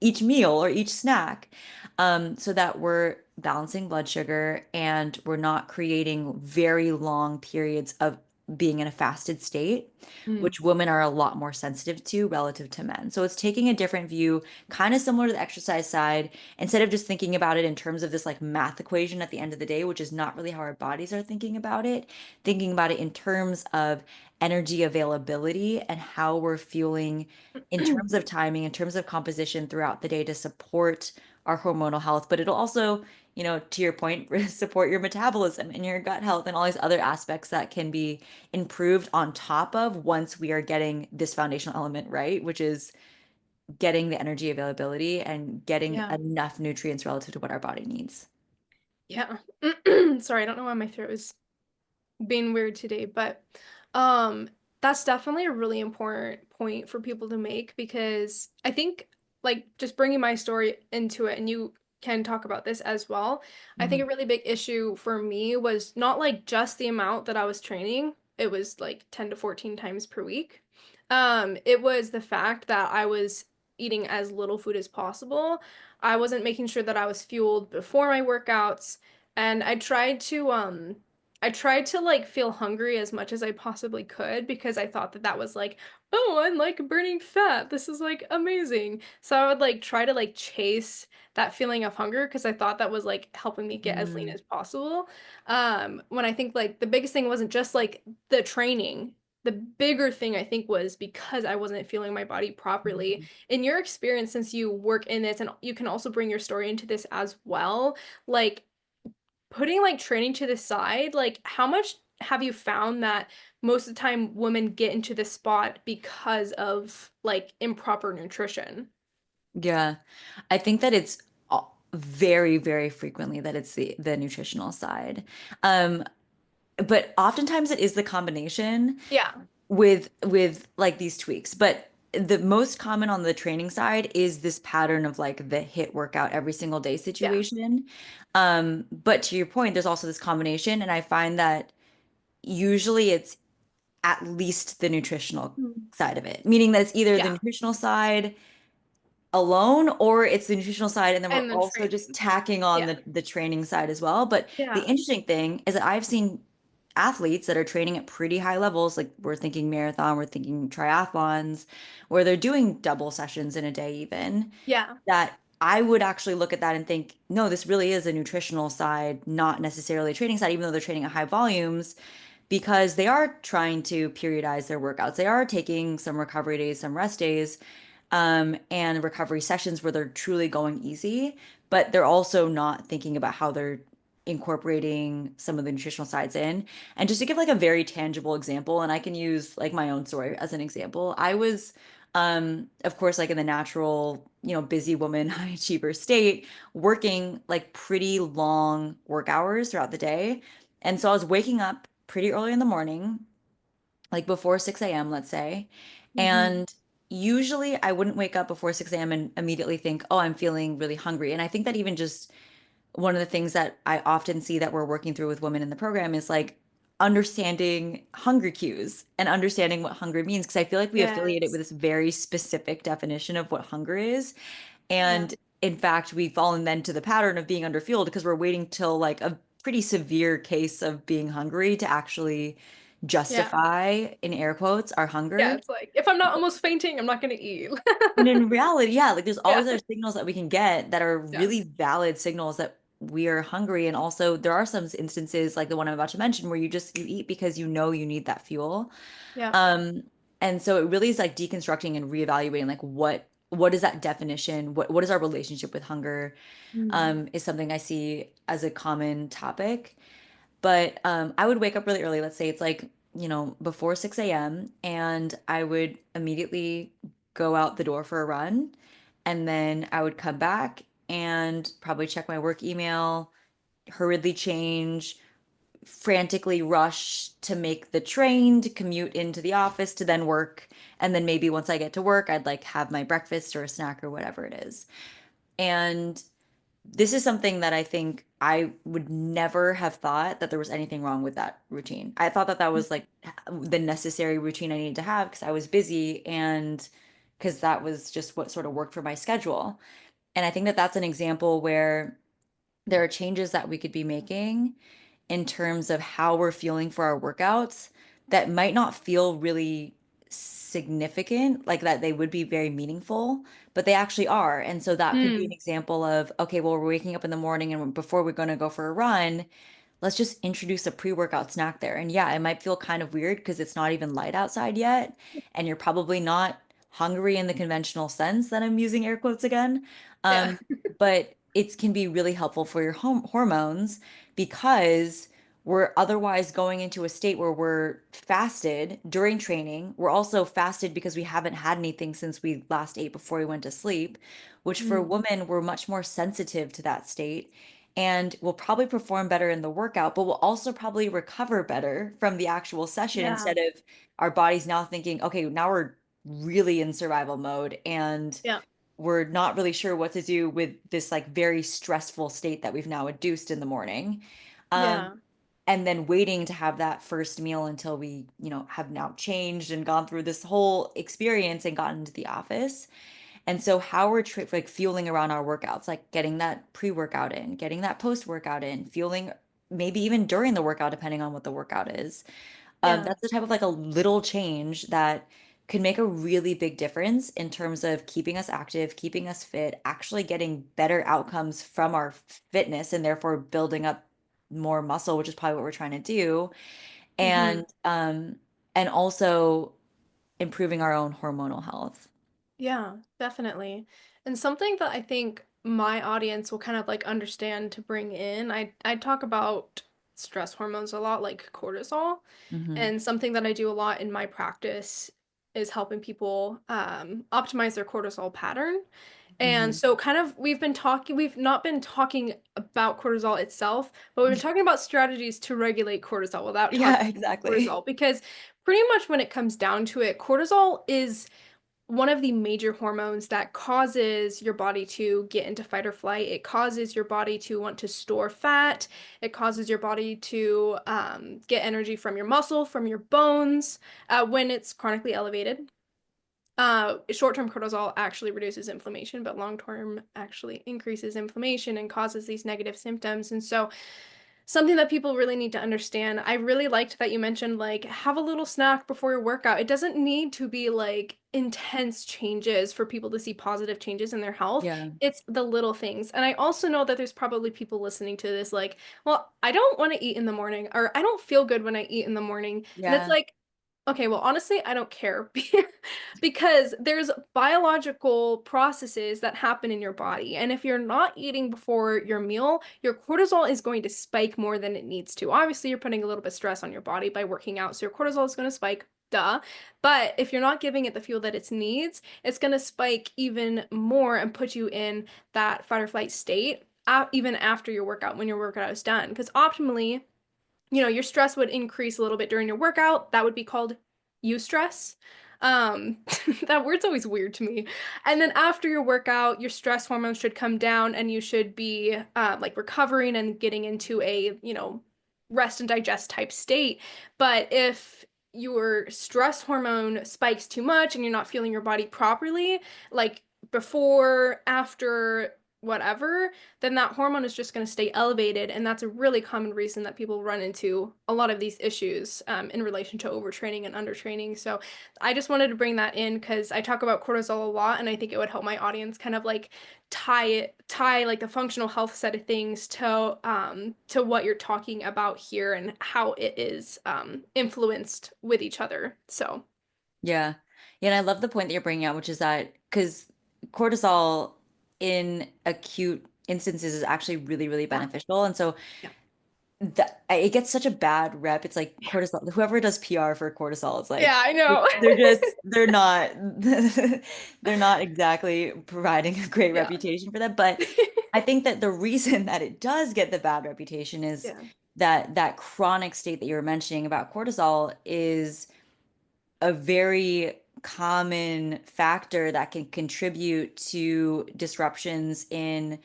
each meal or each snack, so that we're balancing blood sugar and we're not creating very long periods of being in a fasted state, Mm. which women are a lot more sensitive to relative to men. So it's taking a different view, kind of similar to the exercise side, instead of just thinking about it in terms of this like math equation at the end of the day, which is not really how our bodies are thinking about it in terms of energy availability and how we're fueling in terms of timing, in terms of composition throughout the day to support our hormonal health, but it'll also, to your point, support your metabolism and your gut health and all these other aspects that can be improved on top of once we are getting this foundational element right, which is getting the energy availability and getting Yeah. enough nutrients relative to what our body needs. Yeah. Sorry, I don't know why my throat is being weird today, but that's definitely a really important point for people to make because I think like just bringing my story into it and you can talk about this as well. I think Mhm. a really big issue for me was not like just the amount that I was training. It was like 10 to 14 times per week. It was the fact that I was eating as little food as possible. I wasn't making sure that I was fueled before my workouts, and I tried to like feel hungry as much as I possibly could because I thought that that was like, oh, I'm like burning fat. This is like amazing. So I would like try to like chase that feeling of hunger because I thought that was like helping me get as lean Mm. as possible. When I think like the biggest thing wasn't just like the training. The bigger thing I think was because I wasn't feeling my body properly. Mhm. In your experience, since you work in this and you can also bring your story into this as well, like putting like training to the side, like how much have you found that most of the time women get into this spot because of like improper nutrition? Yeah. I think that it's very, very frequently that it's the nutritional side. Um, but oftentimes it is the combination Yeah. with like these tweaks. But the most common on the training side is this pattern of like the hit workout every single day Yeah. situation. But to your point, there's also this combination, and I find that usually it's at least the nutritional Mm. side of it, meaning that it's either the Yeah. nutritional side alone or it's the nutritional side and then we're And then also just training. tacking on Yeah. the training side as well. But the Yeah. interesting thing is that I've seen athletes that are training at pretty high levels, like we're thinking marathon, we're thinking triathlons, where they're doing double sessions in a day even, Yeah. that I would actually look at that and think, no, this really is a nutritional side, not necessarily a training side, even though they're training at high volumes, because they are trying to periodize their workouts. They are taking some recovery days, some rest days, and recovery sessions where they're truly going easy, but they're also not thinking about how they're incorporating some of the nutritional sides in. And just to give like a very tangible example, and I can use like my own story as an example, I was, of course, like in the natural, busy woman, high achiever state, working like pretty long work hours throughout the day. And so I was waking up pretty early in the morning, like before 6 a.m., let's say. Hmm. And usually I wouldn't wake up before 6 a.m. and immediately think, oh, I'm feeling really hungry. And I think that even just one of the things that I often see that we're working through with women in the program is like understanding hunger cues and understanding what hunger means. Because I feel like we affiliate it with Yes. this very specific definition of what hunger is. Yeah. And in fact, we've fallen then to the pattern of being underfueled because we're waiting till like a pretty severe case of being hungry to actually Yeah. justify, in air quotes, our Yeah. hunger. It's like if I'm not almost fainting, I'm not gonna eat. And in reality, yeah, like there's Yeah. always other signals that we can get that are Yeah. really valid signals that we are hungry. And also there are some instances like the one I'm about to mention where you eat because you know you need that fuel. Yeah. Um, and so it really is like deconstructing and reevaluating like what is that definition? What is our relationship with hunger? Mm. Is something I see as a common topic. But I would wake up really early. Let's say it's like, before 6 a.m. and I would immediately go out the door for a run. And then I would come back and probably check my work email, hurriedly change, frantically rush to make the train to commute into the office to then work. And then maybe once I get to work, I'd like have my breakfast or a snack or whatever it is. And this is something that I think I would never have thought that there was anything wrong with that routine. I thought that that was like the necessary routine I needed to have because I was busy and because that was just what sort of worked for my schedule. And I think that that's an example where there are changes that we could be making in terms of how we're feeling for our workouts that might not feel really significant, like that they would be very meaningful, but they actually are. And so that could be an Mm, example of, okay, well, we're waking up in the morning and before we're going to go for a run, let's just introduce a pre-workout snack there. And yeah, it might feel kind of weird because it's not even light outside yet, and you're probably not hungry in the conventional sense that I'm using air quotes again. yeah. Um, but it can be really helpful for your hormones because we're otherwise going into a state where we're fasted during training. We're also fasted because we haven't had anything since we last ate before we went to sleep, which for Mm, women, we're much more sensitive to that state and we'll probably perform better in the workout, but we'll also probably recover better from the actual session yeah. instead of our bodies now thinking, okay, now we're really in survival mode and Yeah. we're not really sure what to do with this like very stressful state that we've now induced in the morning. Um, Yeah. and then waiting to have that first meal until we, have now changed and gone through this whole experience and gotten into the office. And so how we're like fueling around our workouts, like getting that pre-workout in, getting that post-workout in, fueling maybe even during the workout, depending on what the workout is. Yeah. That's the type of like a little change that could make a really big difference in terms of keeping us active, keeping us fit, actually getting better outcomes from our fitness and therefore building up more muscle, which is probably what we're trying to do. Hmm. And also improving our own hormonal health. Yeah, definitely. And something that I think my audience will kind of like understand to bring in, I talk about stress hormones a lot, like cortisol. Hmm. And something that I do a lot in my practice is helping people optimize their cortisol pattern. And Hmm. so kind of we've not been talking about cortisol itself, but we've been talking about strategies to regulate cortisol without talking Yeah, about exactly. cortisol because pretty much when it comes down to it, cortisol is one of the major hormones that causes your body to get into fight or flight. It causes your body to want to store fat. It causes your body to get energy from your muscle, from your bones when it's chronically elevated. Short-term cortisol actually reduces inflammation, but long-term actually increases inflammation and causes these negative symptoms. And so something that people really need to understand. I really liked that you mentioned like have a little snack before your workout. It doesn't need to be like intense changes for people to see positive changes in their health. Yeah. It's the little things. And I also know that there's probably people listening to this like, well, I don't want to eat in the morning or I don't feel good when I eat in the morning. And it's Yeah. like, okay, well, honestly, I don't care because there's biological processes that happen in your body. And if you're not eating before your meal, your cortisol is going to spike more than it needs to. Obviously, you're putting a little bit of stress on your body by working out, so your cortisol is going to spike. Duh. But if you're not giving it the fuel that it needs, it's going to spike even more and put you in that fight or flight state, even after your workout, when your workout is done. Because optimally, your stress would increase a little bit during your workout. That would be called eustress. Um, that word's always weird to me. And then after your workout, your stress hormones should come down and you should be like recovering and getting into a, rest and digest type state. But if your stress hormone spikes too much and you're not feeling your body properly, like before, after, whatever, then that hormone is just going to stay elevated. And that's a really common reason that people run into a lot of these issues in relation to overtraining and undertraining. So I just wanted to bring that in because I talk about cortisol a lot and I think it would help my audience kind of like tie like the functional health side of things to what you're talking about here and how it is influenced with each other. So Yeah. Yeah. And I love the point that you're bringing out, which is that because cortisol in acute instances is actually really, really yeah, beneficial. And so yeah, it gets such a bad rep. It's like cortisol, whoever does PR for cortisol is yeah, like, I know. they're not, they're not exactly providing a great Yeah. reputation for that. But I think that the reason that it does get the bad reputation is Yeah. that chronic state that you were mentioning about cortisol is a very common factor that can contribute to disruptions in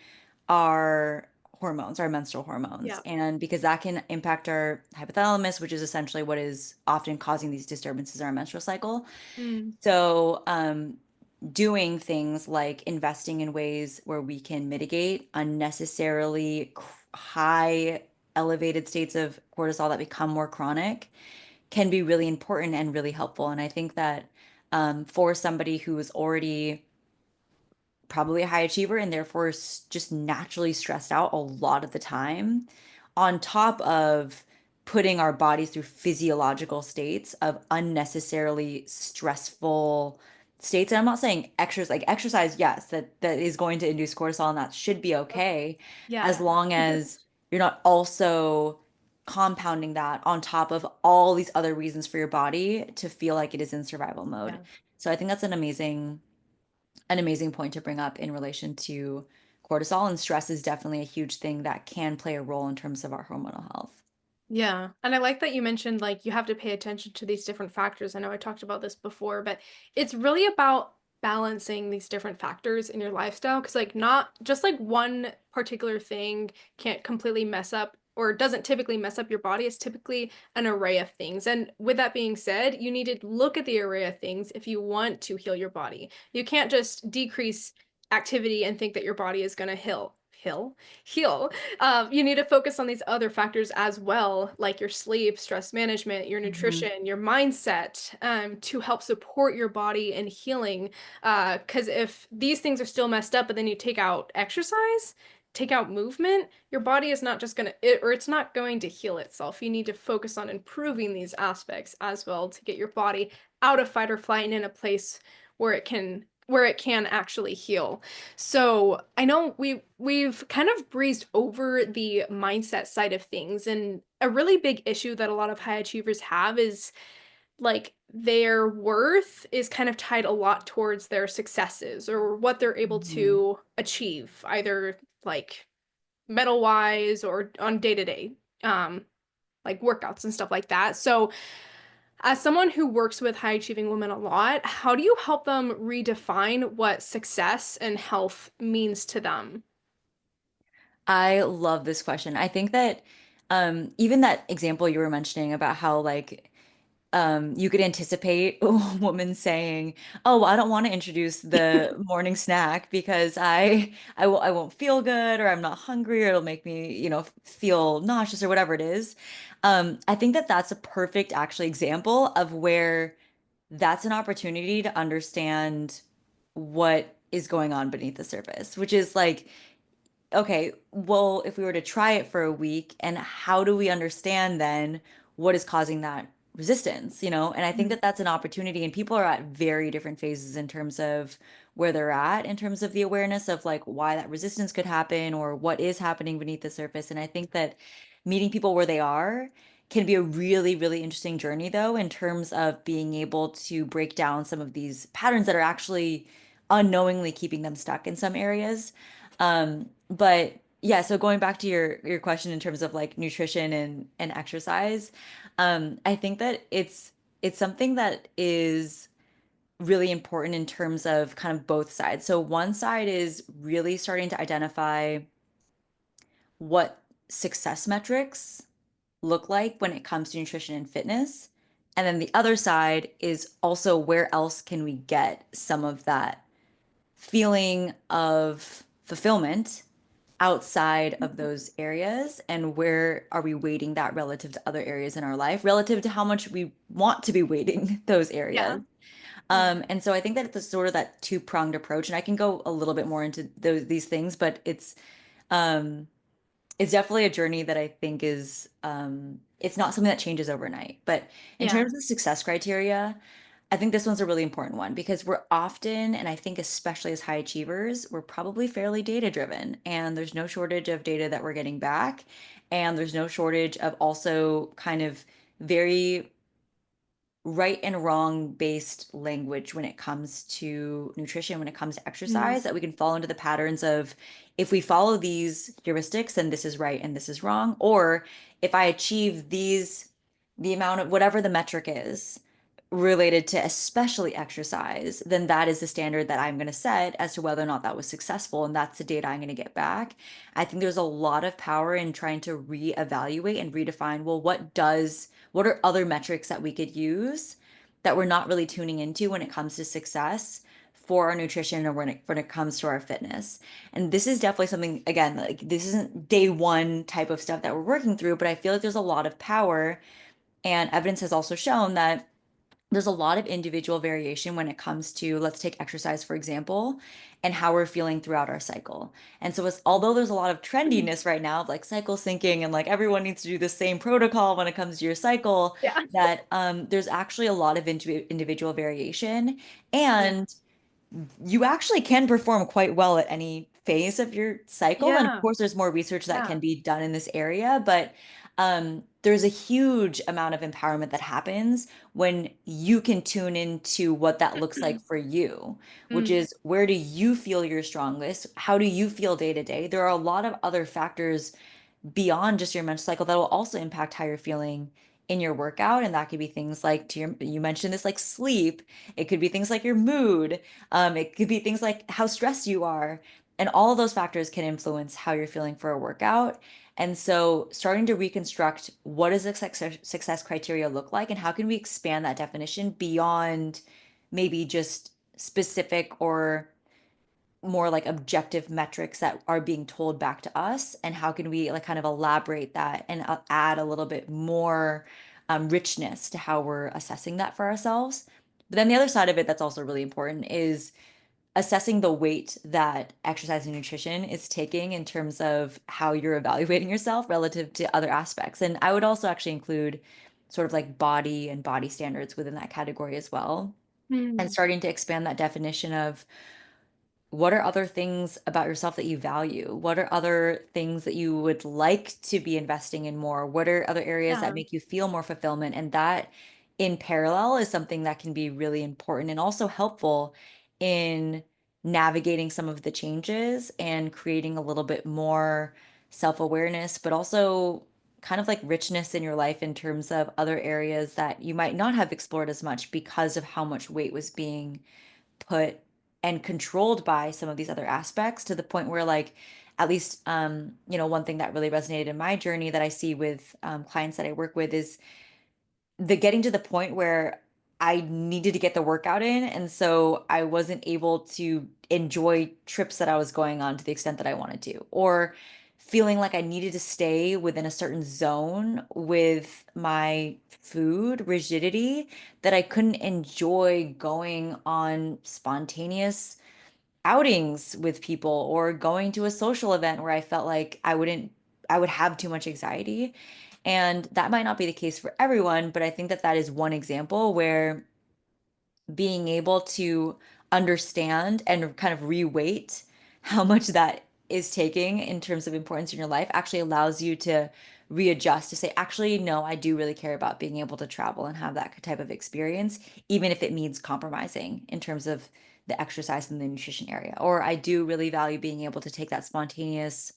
our hormones, our menstrual hormones. Yeah. And because that can impact our hypothalamus, which is essentially what is often causing these disturbances in our menstrual cycle. Mm. So, doing things like investing in ways where we can mitigate unnecessarily high elevated states of cortisol that become more chronic can be really important and really helpful. And I think that for somebody who is already probably a high achiever and therefore just naturally stressed out a lot of the time, on top of putting our bodies through physiological states of unnecessarily stressful states. And I'm not saying exercise, like exercise, yes, that is going to induce cortisol and that should be okay, as Yeah. long as you're not also compounding that on top of all these other reasons for your body to feel like it is in survival mode. Yeah. So I think that's an amazing point to bring up in relation to cortisol, and stress is definitely a huge thing that can play a role in terms of our hormonal health. Yeah. And I like that you mentioned like you have to pay attention to these different factors. I know I talked about this before, but it's really about balancing these different factors in your lifestyle because like not just like one particular thing can't completely mess up or doesn't typically mess up your body. It's typically an array of things. And with that being said, you need to look at the array of things if you want to heal your body. You can't just decrease activity and think that your body is going to heal. You need to focus on these other factors as well, like your sleep, stress management, your Mhm. nutrition, your mindset, to help support your body in healing. Because if these things are still messed up, but then you take out exercise, take out movement, your body is not just gonna, or it's not going to heal itself. You need to focus on improving these aspects as well to get your body out of fight or flight and in a place where it can actually heal. So I know we've kind of breezed over the mindset side of things, and a really big issue that a lot of high achievers have is like their worth is kind of tied a lot towards their successes or what they're able Mhm. to achieve, either like medal wise or on day to day, like workouts and stuff like that. So as someone who works with high achieving women a lot, how do you help them redefine what success and health means to them? I love this question. I think that even that example you were mentioning about how like you could anticipate a woman saying, "Oh, well, I don't want to introduce the morning snack because I won't feel good or I'm not hungry or it'll make me, feel nauseous or whatever it is." I think that that's a perfect actually example of where that's an opportunity to understand what is going on beneath the surface, which is like, okay, well, if we were to try it for a week, and how do we understand then what is causing that resistance, you know? And I think Mhm. that that's an opportunity, and people are at very different phases in terms of where they're at, in terms of the awareness of like why that resistance could happen or what is happening beneath the surface. And I think that meeting people where they are can be a really, really interesting journey, though, in terms of being able to break down some of these patterns that are actually unknowingly keeping them stuck in some areas. But yeah, so going back to your question in terms of like nutrition and exercise, I think that it's something that is really important in terms of kind of both sides. So one side is really starting to identify what success metrics look like when it comes to nutrition and fitness. And then the other side is also where else can we get some of that feeling of fulfillment outside of those areas, and where are we weighting that relative to other areas in our life, relative to how much we want to be weighting those Yeah. areas. Yeah. And so I think that it's a sort of that two-pronged approach, and I can go a little bit more into these things, but um it's definitely a journey that I think is it's not something that changes overnight. But in Yeah. terms of success criteria, I think this one's a really important one because we're often, and I think especially as high achievers, we're probably fairly data driven, and there's no shortage of data that we're getting back. And there's no shortage of also kind of very right and wrong based language when it comes to nutrition, when it comes to Mm. exercise, that we can fall into the patterns of, if we follow these heuristics, then this is right and this is wrong. Or if I achieve the amount of whatever the metric is related to especially exercise, then that is the standard that I'm going to set as to whether or not that was successful. And that's the data I'm going to get back. I think there's a lot of power in trying to reevaluate and redefine, well, what are other metrics that we could use that we're not really tuning into when it comes to success for our nutrition and when it comes to our fitness. And this is definitely something, again, like this isn't day one type of stuff that we're working through, but I feel like there's a lot of power, and evidence has also shown that there's a lot of individual variation when it comes to, let's take exercise, for example, and how we're feeling throughout our cycle. And so although there's a lot of Mhm. trendiness right now of like cycle syncing and like everyone needs to do the same protocol when it comes to your cycle, Yeah. that there's actually a lot of individual variation. Mm. And you actually can perform quite well at any phase of your cycle. And of Yeah. course, there's more research that Yeah. can be done in this area, but there's a huge amount of empowerment that happens when you can tune into what that looks like for you, which Mm. is where do you feel your strongest? How do you feel day to day? There are a lot of other factors beyond just your menstrual cycle that will also impact how you're feeling in your workout. And that could be things like you mentioned this like sleep. It could be things like your mood. It could be things like how stressed you are. And all of those factors can influence how you're feeling for a workout. And so starting to reconstruct what does a success criteria look like and how can we expand that definition beyond maybe just specific or more like objective metrics that are being told back to us, and how can we like kind of elaborate that and add a little bit more richness to how we're assessing that for ourselves. But then the other side of it that's also really important is assessing the weight that exercise and nutrition is taking in terms of how you're evaluating yourself relative to other aspects. And I would also actually include sort of like body and body standards within that category as well, and Mm. starting to expand that definition of what are other things about yourself that you value? What are other things that you would like to be investing in more? What are other areas that Yeah. make you feel more fulfillment? And that in parallel is something that can be really important and also helpful in navigating some of the changes and creating a little bit more self-awareness, but also kind of like richness in your life in terms of other areas that you might not have explored as much because of how much weight was being put and controlled by some of these other aspects, to the point where like at least one thing that really resonated in my journey that I see with clients that I work with is the getting to the point where I needed to get the workout in, and so I wasn't able to enjoy trips that I was going on to the extent that I wanted to, or feeling like I needed to stay within a certain zone with my food rigidity, that I couldn't enjoy going on spontaneous outings with people or going to a social event where I felt like I would have too much anxiety. And that might not be the case for everyone, but I think that that is one example where being able to understand and kind of reweight how much that is taking in terms of importance in your life actually allows you to readjust to say, actually, no, I do really care about being able to travel and have that type of experience, even if it means compromising in terms of the exercise and the nutrition area. Or I do really value being able to take that spontaneous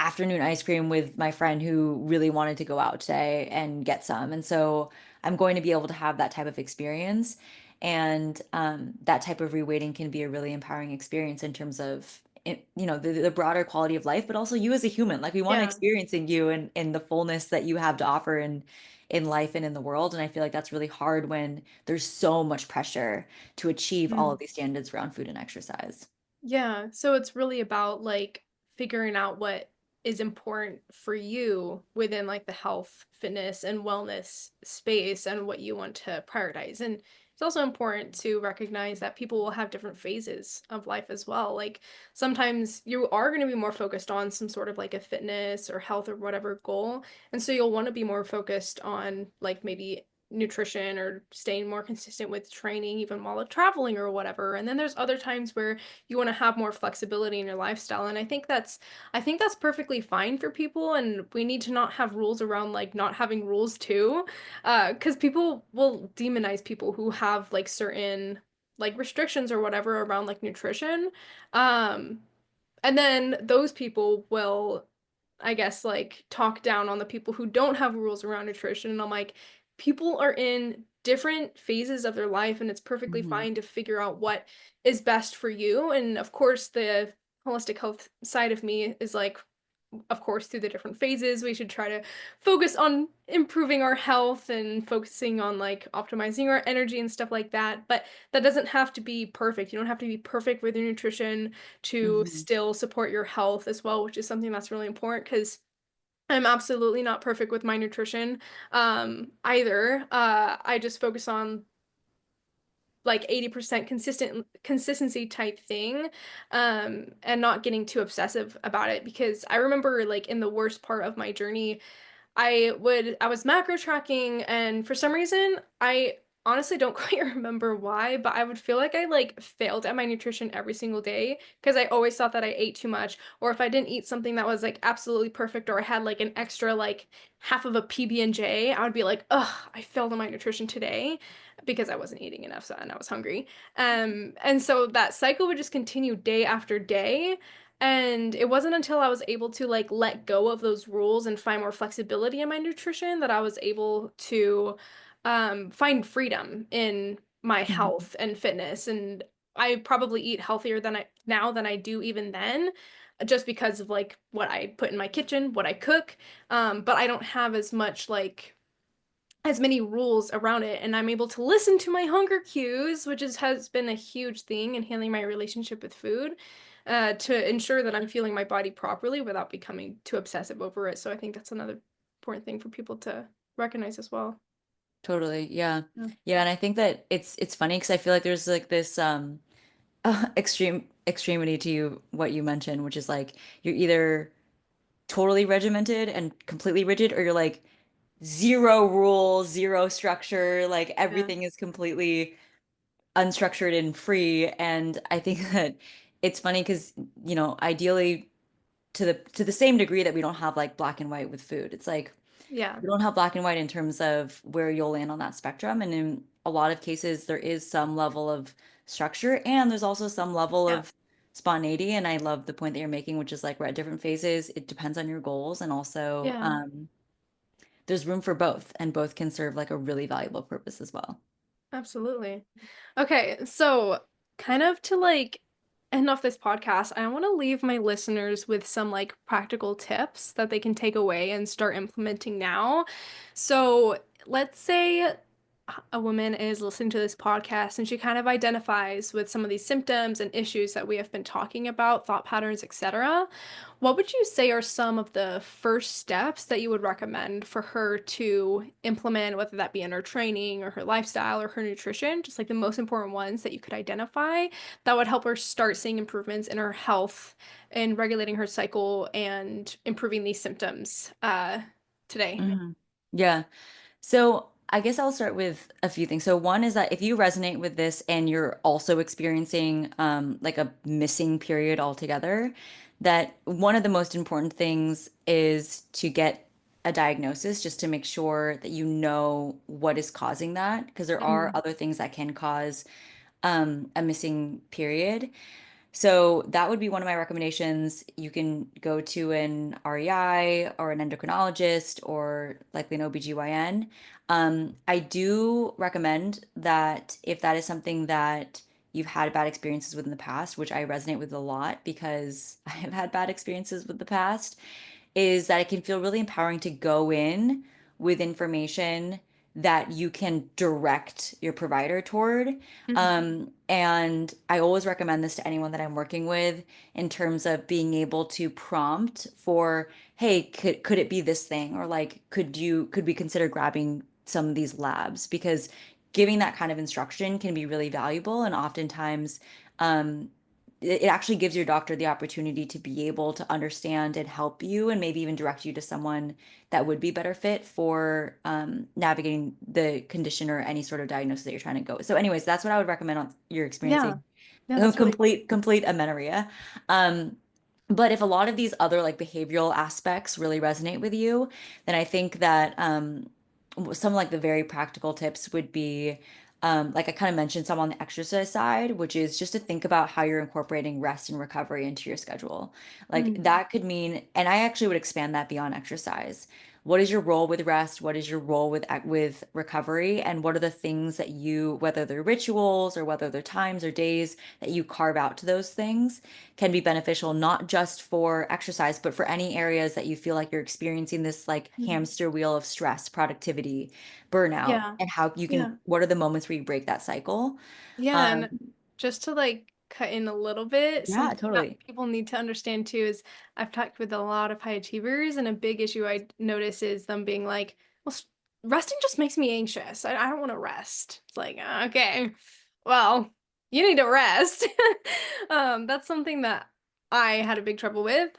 afternoon ice cream with my friend who really wanted to go out today and get some. And so I'm going to be able to have that type of experience. And that type of reweighting can be a really empowering experience in terms of the broader quality of life, but also you as a human. Like we want to Yeah. experiencing you in the fullness that you have to offer in life and in the world. And I feel like that's really hard when there's so much pressure to achieve all of Mm. these standards around food and exercise. Yeah, so it's really about like figuring out what is important for you within like the health, fitness, and wellness space and what you want to prioritize. And it's also important to recognize that people will have different phases of life as well. Like sometimes you are going to be more focused on some sort of like a fitness or health or whatever goal. And so you'll want to be more focused on like maybe nutrition or staying more consistent with training even while traveling or whatever. And then there's other times where you want to have more flexibility in your lifestyle, and I think that's perfectly fine for people, and we need to not have rules around like not having rules too, because people will demonize people who have like certain like restrictions or whatever around like nutrition, um and then those people will, I guess, like talk down on the people who don't have rules around nutrition. And I'm like, people are in different phases of their life, and it's perfectly Mhm. fine to figure out what is best for you. And of course, the holistic health side of me is like, of course, through the different phases, we should try to focus on improving our health and focusing on like optimizing our energy and stuff like that. But that doesn't have to be perfect. You don't have to be perfect with your nutrition to Hmm. still support your health as well, which is something that's really important because I'm absolutely not perfect with my nutrition either. I just focus on like 80% consistency type thing, and not getting too obsessive about it because I remember like in the worst part of my journey I was macro tracking and for some reason I honestly don't quite remember why, but I would feel like I like failed at my nutrition every single day because I always thought that I ate too much, or if I didn't eat something that was like absolutely perfect or I had like an extra like half of a PB&J, I would be like, "Ugh, I failed on my nutrition today." Because I wasn't eating enough so, and I was hungry. And so that cycle would just continue day after day. And it wasn't until I was able to like let go of those rules and find more flexibility in my nutrition that I was able to find freedom in my Hmm. health and fitness. And I probably eat healthier than I do even then, just because of like what I put in my kitchen, what I cook. But I don't have as much like as many rules around it, and I'm able to listen to my hunger cues, which has been a huge thing in handling my relationship with food, to ensure that I'm feeling my body properly without becoming too obsessive over it. So I think that's another important thing for people to recognize as well. Totally. Yeah. Yeah. Yeah. And I think that it's funny because I feel like there's like this extremity to what you mentioned, which is like you're either totally regimented and completely rigid, or you're like zero rules, zero structure, like Yeah. everything is completely unstructured and free. And I think that it's funny because, ideally to the same degree that we don't have like black and white with food, it's like Yeah. we don't have black and white in terms of where you'll land on that spectrum. And in a lot of cases, there is some level of structure and there's also some level Yeah. of spontaneity. And I love the point that you're making, which is like we're at different phases. It depends on your goals. And also, Yeah. there's room for both, and both can serve like a really valuable purpose as well. Absolutely. Okay, so kind of to like end off this podcast, I want to leave my listeners with some like practical tips that they can take away and start implementing now. So let's say a woman is listening to this podcast and she kind of identifies with some of these symptoms and issues that we have been talking about, thought patterns, etc. What would you say are some of the first steps that you would recommend for her to implement, whether that be in her training or her lifestyle or her nutrition, just like the most important ones that you could identify that would help her start seeing improvements in her health and regulating her cycle and improving these symptoms today? Mhm. Yeah. So I guess I'll start with a few things. So one is that if you resonate with this and you're also experiencing like a missing period altogether, that one of the most important things is to get a diagnosis just to make sure that you know what is causing that, because there are Mm. other things that can cause a missing period. So that would be one of my recommendations. You can go to an REI or an endocrinologist or likely an OBGYN. I do recommend that if that is something that you've had bad experiences with in the past, which I resonate with a lot because I have had bad experiences with the past, is that it can feel really empowering to go in with information that you can direct your provider toward. Mhm. And I always recommend this to anyone that I'm working with in terms of being able to prompt for, hey, could it be this thing? Or like, could we consider grabbing some of these labs? Because giving that kind of instruction can be really valuable. And oftentimes, um, it actually gives your doctor the opportunity to be able to understand and help you and maybe even direct you to someone that would be better fit for navigating the condition or any sort of diagnosis that you're trying to go with. So anyways, that's what I would recommend on you're Yeah. experiencing Yeah, that's really cool. complete amenorrhea. Um, but if a lot of these other like behavioral aspects really resonate with you, then I think that some like the very practical tips would be like I kind of mentioned some on the exercise side, which is just to think about how you're incorporating rest and recovery into your schedule. Like Mm. that could mean, and I actually would expand that beyond exercise. what is your role with rest? What is your role with recovery? And what are the things that you, whether they're rituals or whether they're times or days that you carve out to those things, can be beneficial, not just for exercise, but for any areas that you feel like you're experiencing this like Mhm. hamster wheel of stress, productivity, burnout, Yeah. and how you can, Yeah. what are the moments where you break that cycle? Yeah, Um, and just to like cut in a little bit, yeah, something that totally. people need to understand too is I've talked with a lot of high achievers, and a big issue I notice is them being like, well, resting just makes me anxious. I don't want to rest. It's like, okay, well, you need to rest. That's something that I had a big trouble with.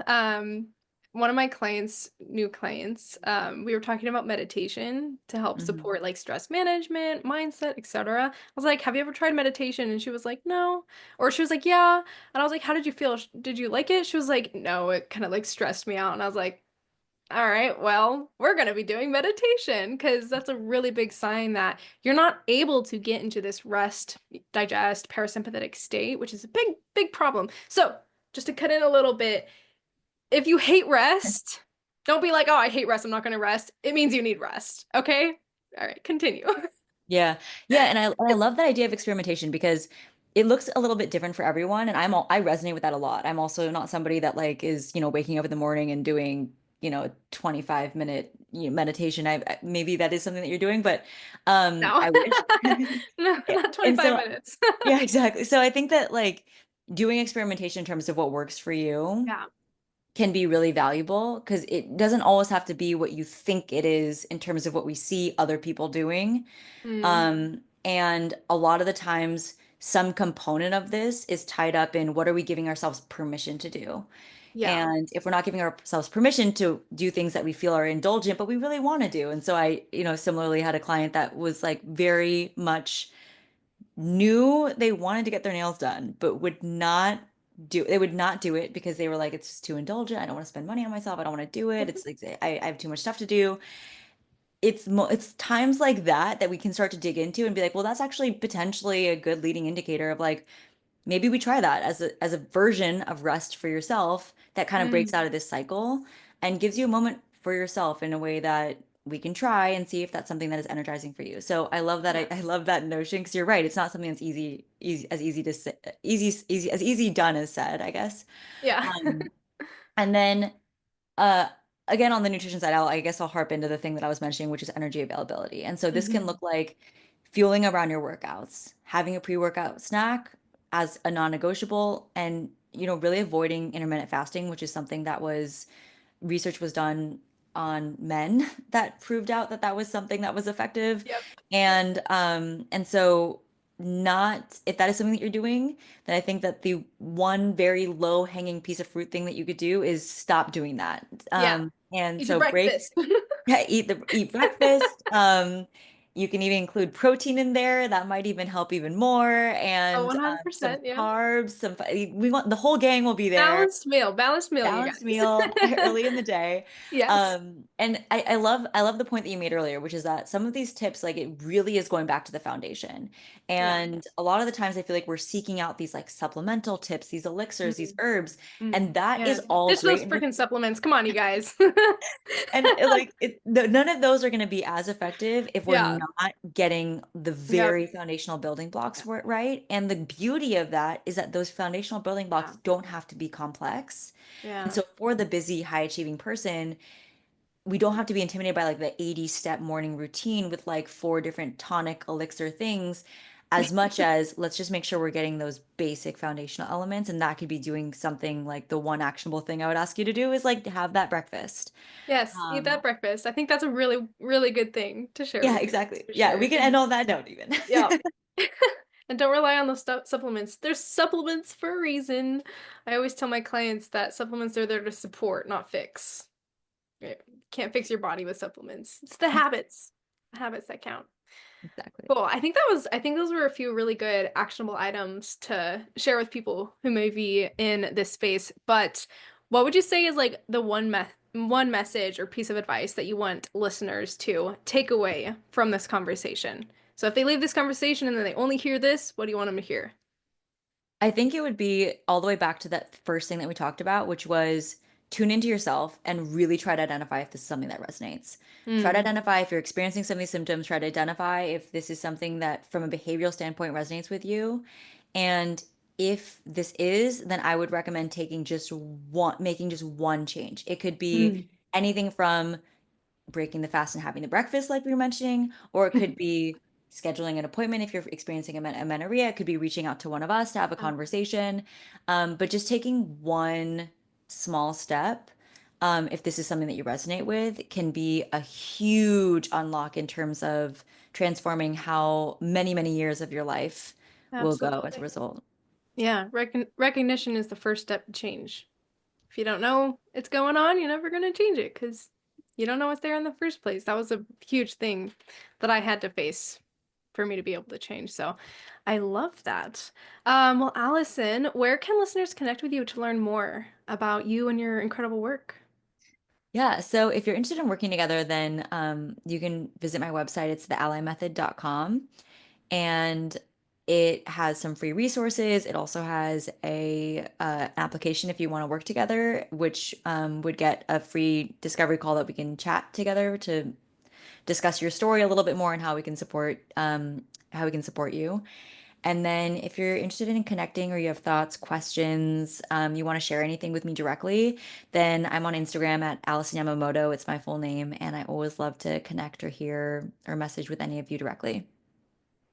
One of my clients, new clients, we were talking about meditation to help Mhm. support like stress management, mindset, etc. I was like, "Have you ever tried meditation?" And she was like, "No." Or she was like, "Yeah." And I was like, "How did you feel? Did you like it?" She was like, "No, it kind of like stressed me out." And I was like, "All right, well, we're going to be doing meditation because that's a really big sign that you're not able to get into this rest, digest, parasympathetic state, which is a big, big problem." So, just to cut in a little bit, if you hate rest, don't be like, "Oh, I hate rest. I'm not going to rest." It means you need rest. Okay? All right, continue. Yeah. Yeah, and I love that idea of experimentation because it looks a little bit different for everyone and I resonate with that a lot. I'm also not somebody that like is, waking up in the morning and doing, a 25-minute, meditation. Maybe that is something that you're doing, but No. I wish. No, Yeah. not And 25 so minutes. yeah, exactly. So I think that like doing experimentation in terms of what works for you Yeah. can be really valuable because it doesn't always have to be what you think it is in terms of what we see other people doing. Mm, And a lot of the times, some component of this is tied up in what are we giving ourselves permission to do? yeah. And if we're not giving ourselves permission to do things that we feel are indulgent, but we really want to do. And so I, similarly had a client that was like very much knew they wanted to get their nails done, but they would not do it because they were like, it's just too indulgent. I don't want to spend money on myself. I don't want to do it. It's like I have too much stuff to do. It's times like that that we can start to dig into and be like, well, that's actually potentially a good leading indicator of like maybe we try that as a version of rest for yourself that kind of breaks out Mm, of this cycle and gives you a moment for yourself in a way that we can try and see if that's something that is energizing for you. So I love that yeah. I love that notion because you're right. It's not something that's easy to say, easy done as said, I guess. Yeah. Um, and then uh, again, on the nutrition side, I guess I'll harp into the thing that I was mentioning, which is energy availability. And so this can Mhm. look like fueling around your workouts, having a pre-workout snack as a non-negotiable, and really avoiding intermittent fasting, which is something that was research was done on men that proved out that that was something that was effective. Yep. Yep. And so not if that is something that you're doing, then I think that the one very low hanging piece of fruit thing that you could do is stop doing that. Yeah. And Eat your so break, breakfast. yeah, eat breakfast. You can even include protein in there. That might even help even more. Oh, And some 100%. Yeah. carbs, we want the whole gang will be there, Balanced meal, you balanced guys. meal early in the day. Yes. And I love the point that you made earlier, which is that some of these tips, like it really is going back to the foundation. Yeah. And a lot of the times I feel like we're seeking out these like supplemental tips, these elixirs, these Mm, herbs, and mm. that Yeah. is all Ditch those great. And freaking supplements. Come on, you guys. like none of those are going to be as effective if we're Yeah. not getting the Yep. very foundational building blocks Yeah. for it right. And the beauty of that is that those foundational building blocks Yeah. don't have to be complex. And Yeah. so for the busy, high achieving person, we don't have to be intimidated by like the 80-step morning routine with like four different tonic elixir things as much as let's just make sure we're getting those basic foundational elements. And that could be doing something like the one actionable thing I would ask you to do is like have that breakfast. Yes, eat Um, that breakfast. I think that's a really, really good thing to share yeah, with you exactly. for Yeah, we sure. can end on that note even. Yeah. And don't rely on those supplements. There's supplements for a reason. I always tell my clients that supplements are there to support, not fix. You can't fix your body with supplements. It's the habits that count. Exactly. Cool. I think those were a few really good actionable items to share with people who may be in this space. But what would you say is like the one message or piece of advice that you want listeners to take away from this conversation? So if they leave this conversation and then they only hear this, what do you want them to hear? I think it would be all the way back to that first thing that we talked about, which was tune into yourself and really try to identify if this is something that resonates. Try to Mm, identify if you're experiencing some of these symptoms, try to identify if this is something that from a behavioral standpoint resonates with you. And if this is, then I would recommend making just one change. It could be mm. anything from breaking the fast and having the breakfast, like we were mentioning, or it could be scheduling an appointment if you're experiencing amenorrhea. It could be reaching out to one of us to have a Yeah, conversation. But just taking one small step, if this is something that you resonate with, can be a huge unlock in terms of transforming how many, many years of your life will go as a absolutely. result. Yeah, recognition is the first step to change. If you don't know it's going on, you're never going to change it because you don't know it's there in the first place. That was a huge thing that I had to face for me to be able to change. So I love that. Well, Allison, where can listeners connect with you to learn more about you and your incredible work? Yeah, so if you're interested in working together, then you can visit my website. It's theallymethod.com. And it has some free resources. It also has an application if you want to work together, which would get a free discovery call that we can chat together to discuss your story a little bit more and how we can support you. And then if you're interested in connecting or you have thoughts, questions, you want to share anything with me directly, then I'm on Instagram at Allison Yamamoto. It's my full name, and I always love to connect or hear or message with any of you directly.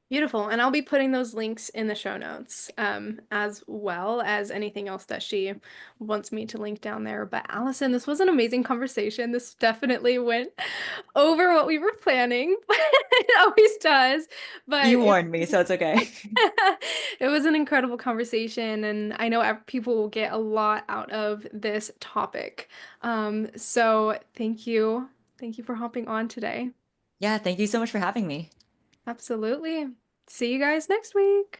Beautiful. And I'll be putting those links in the show notes, as well as anything else that she wants me to link down there. But Allison, this was an amazing conversation. This definitely went over what we were planning. It always does. But You warned me, so it's okay. it was an incredible conversation, and I know people will get a lot out of this topic. So thank you. Thank you for hopping on today. Yeah, thank you so much for having me. Absolutely. See you guys next week.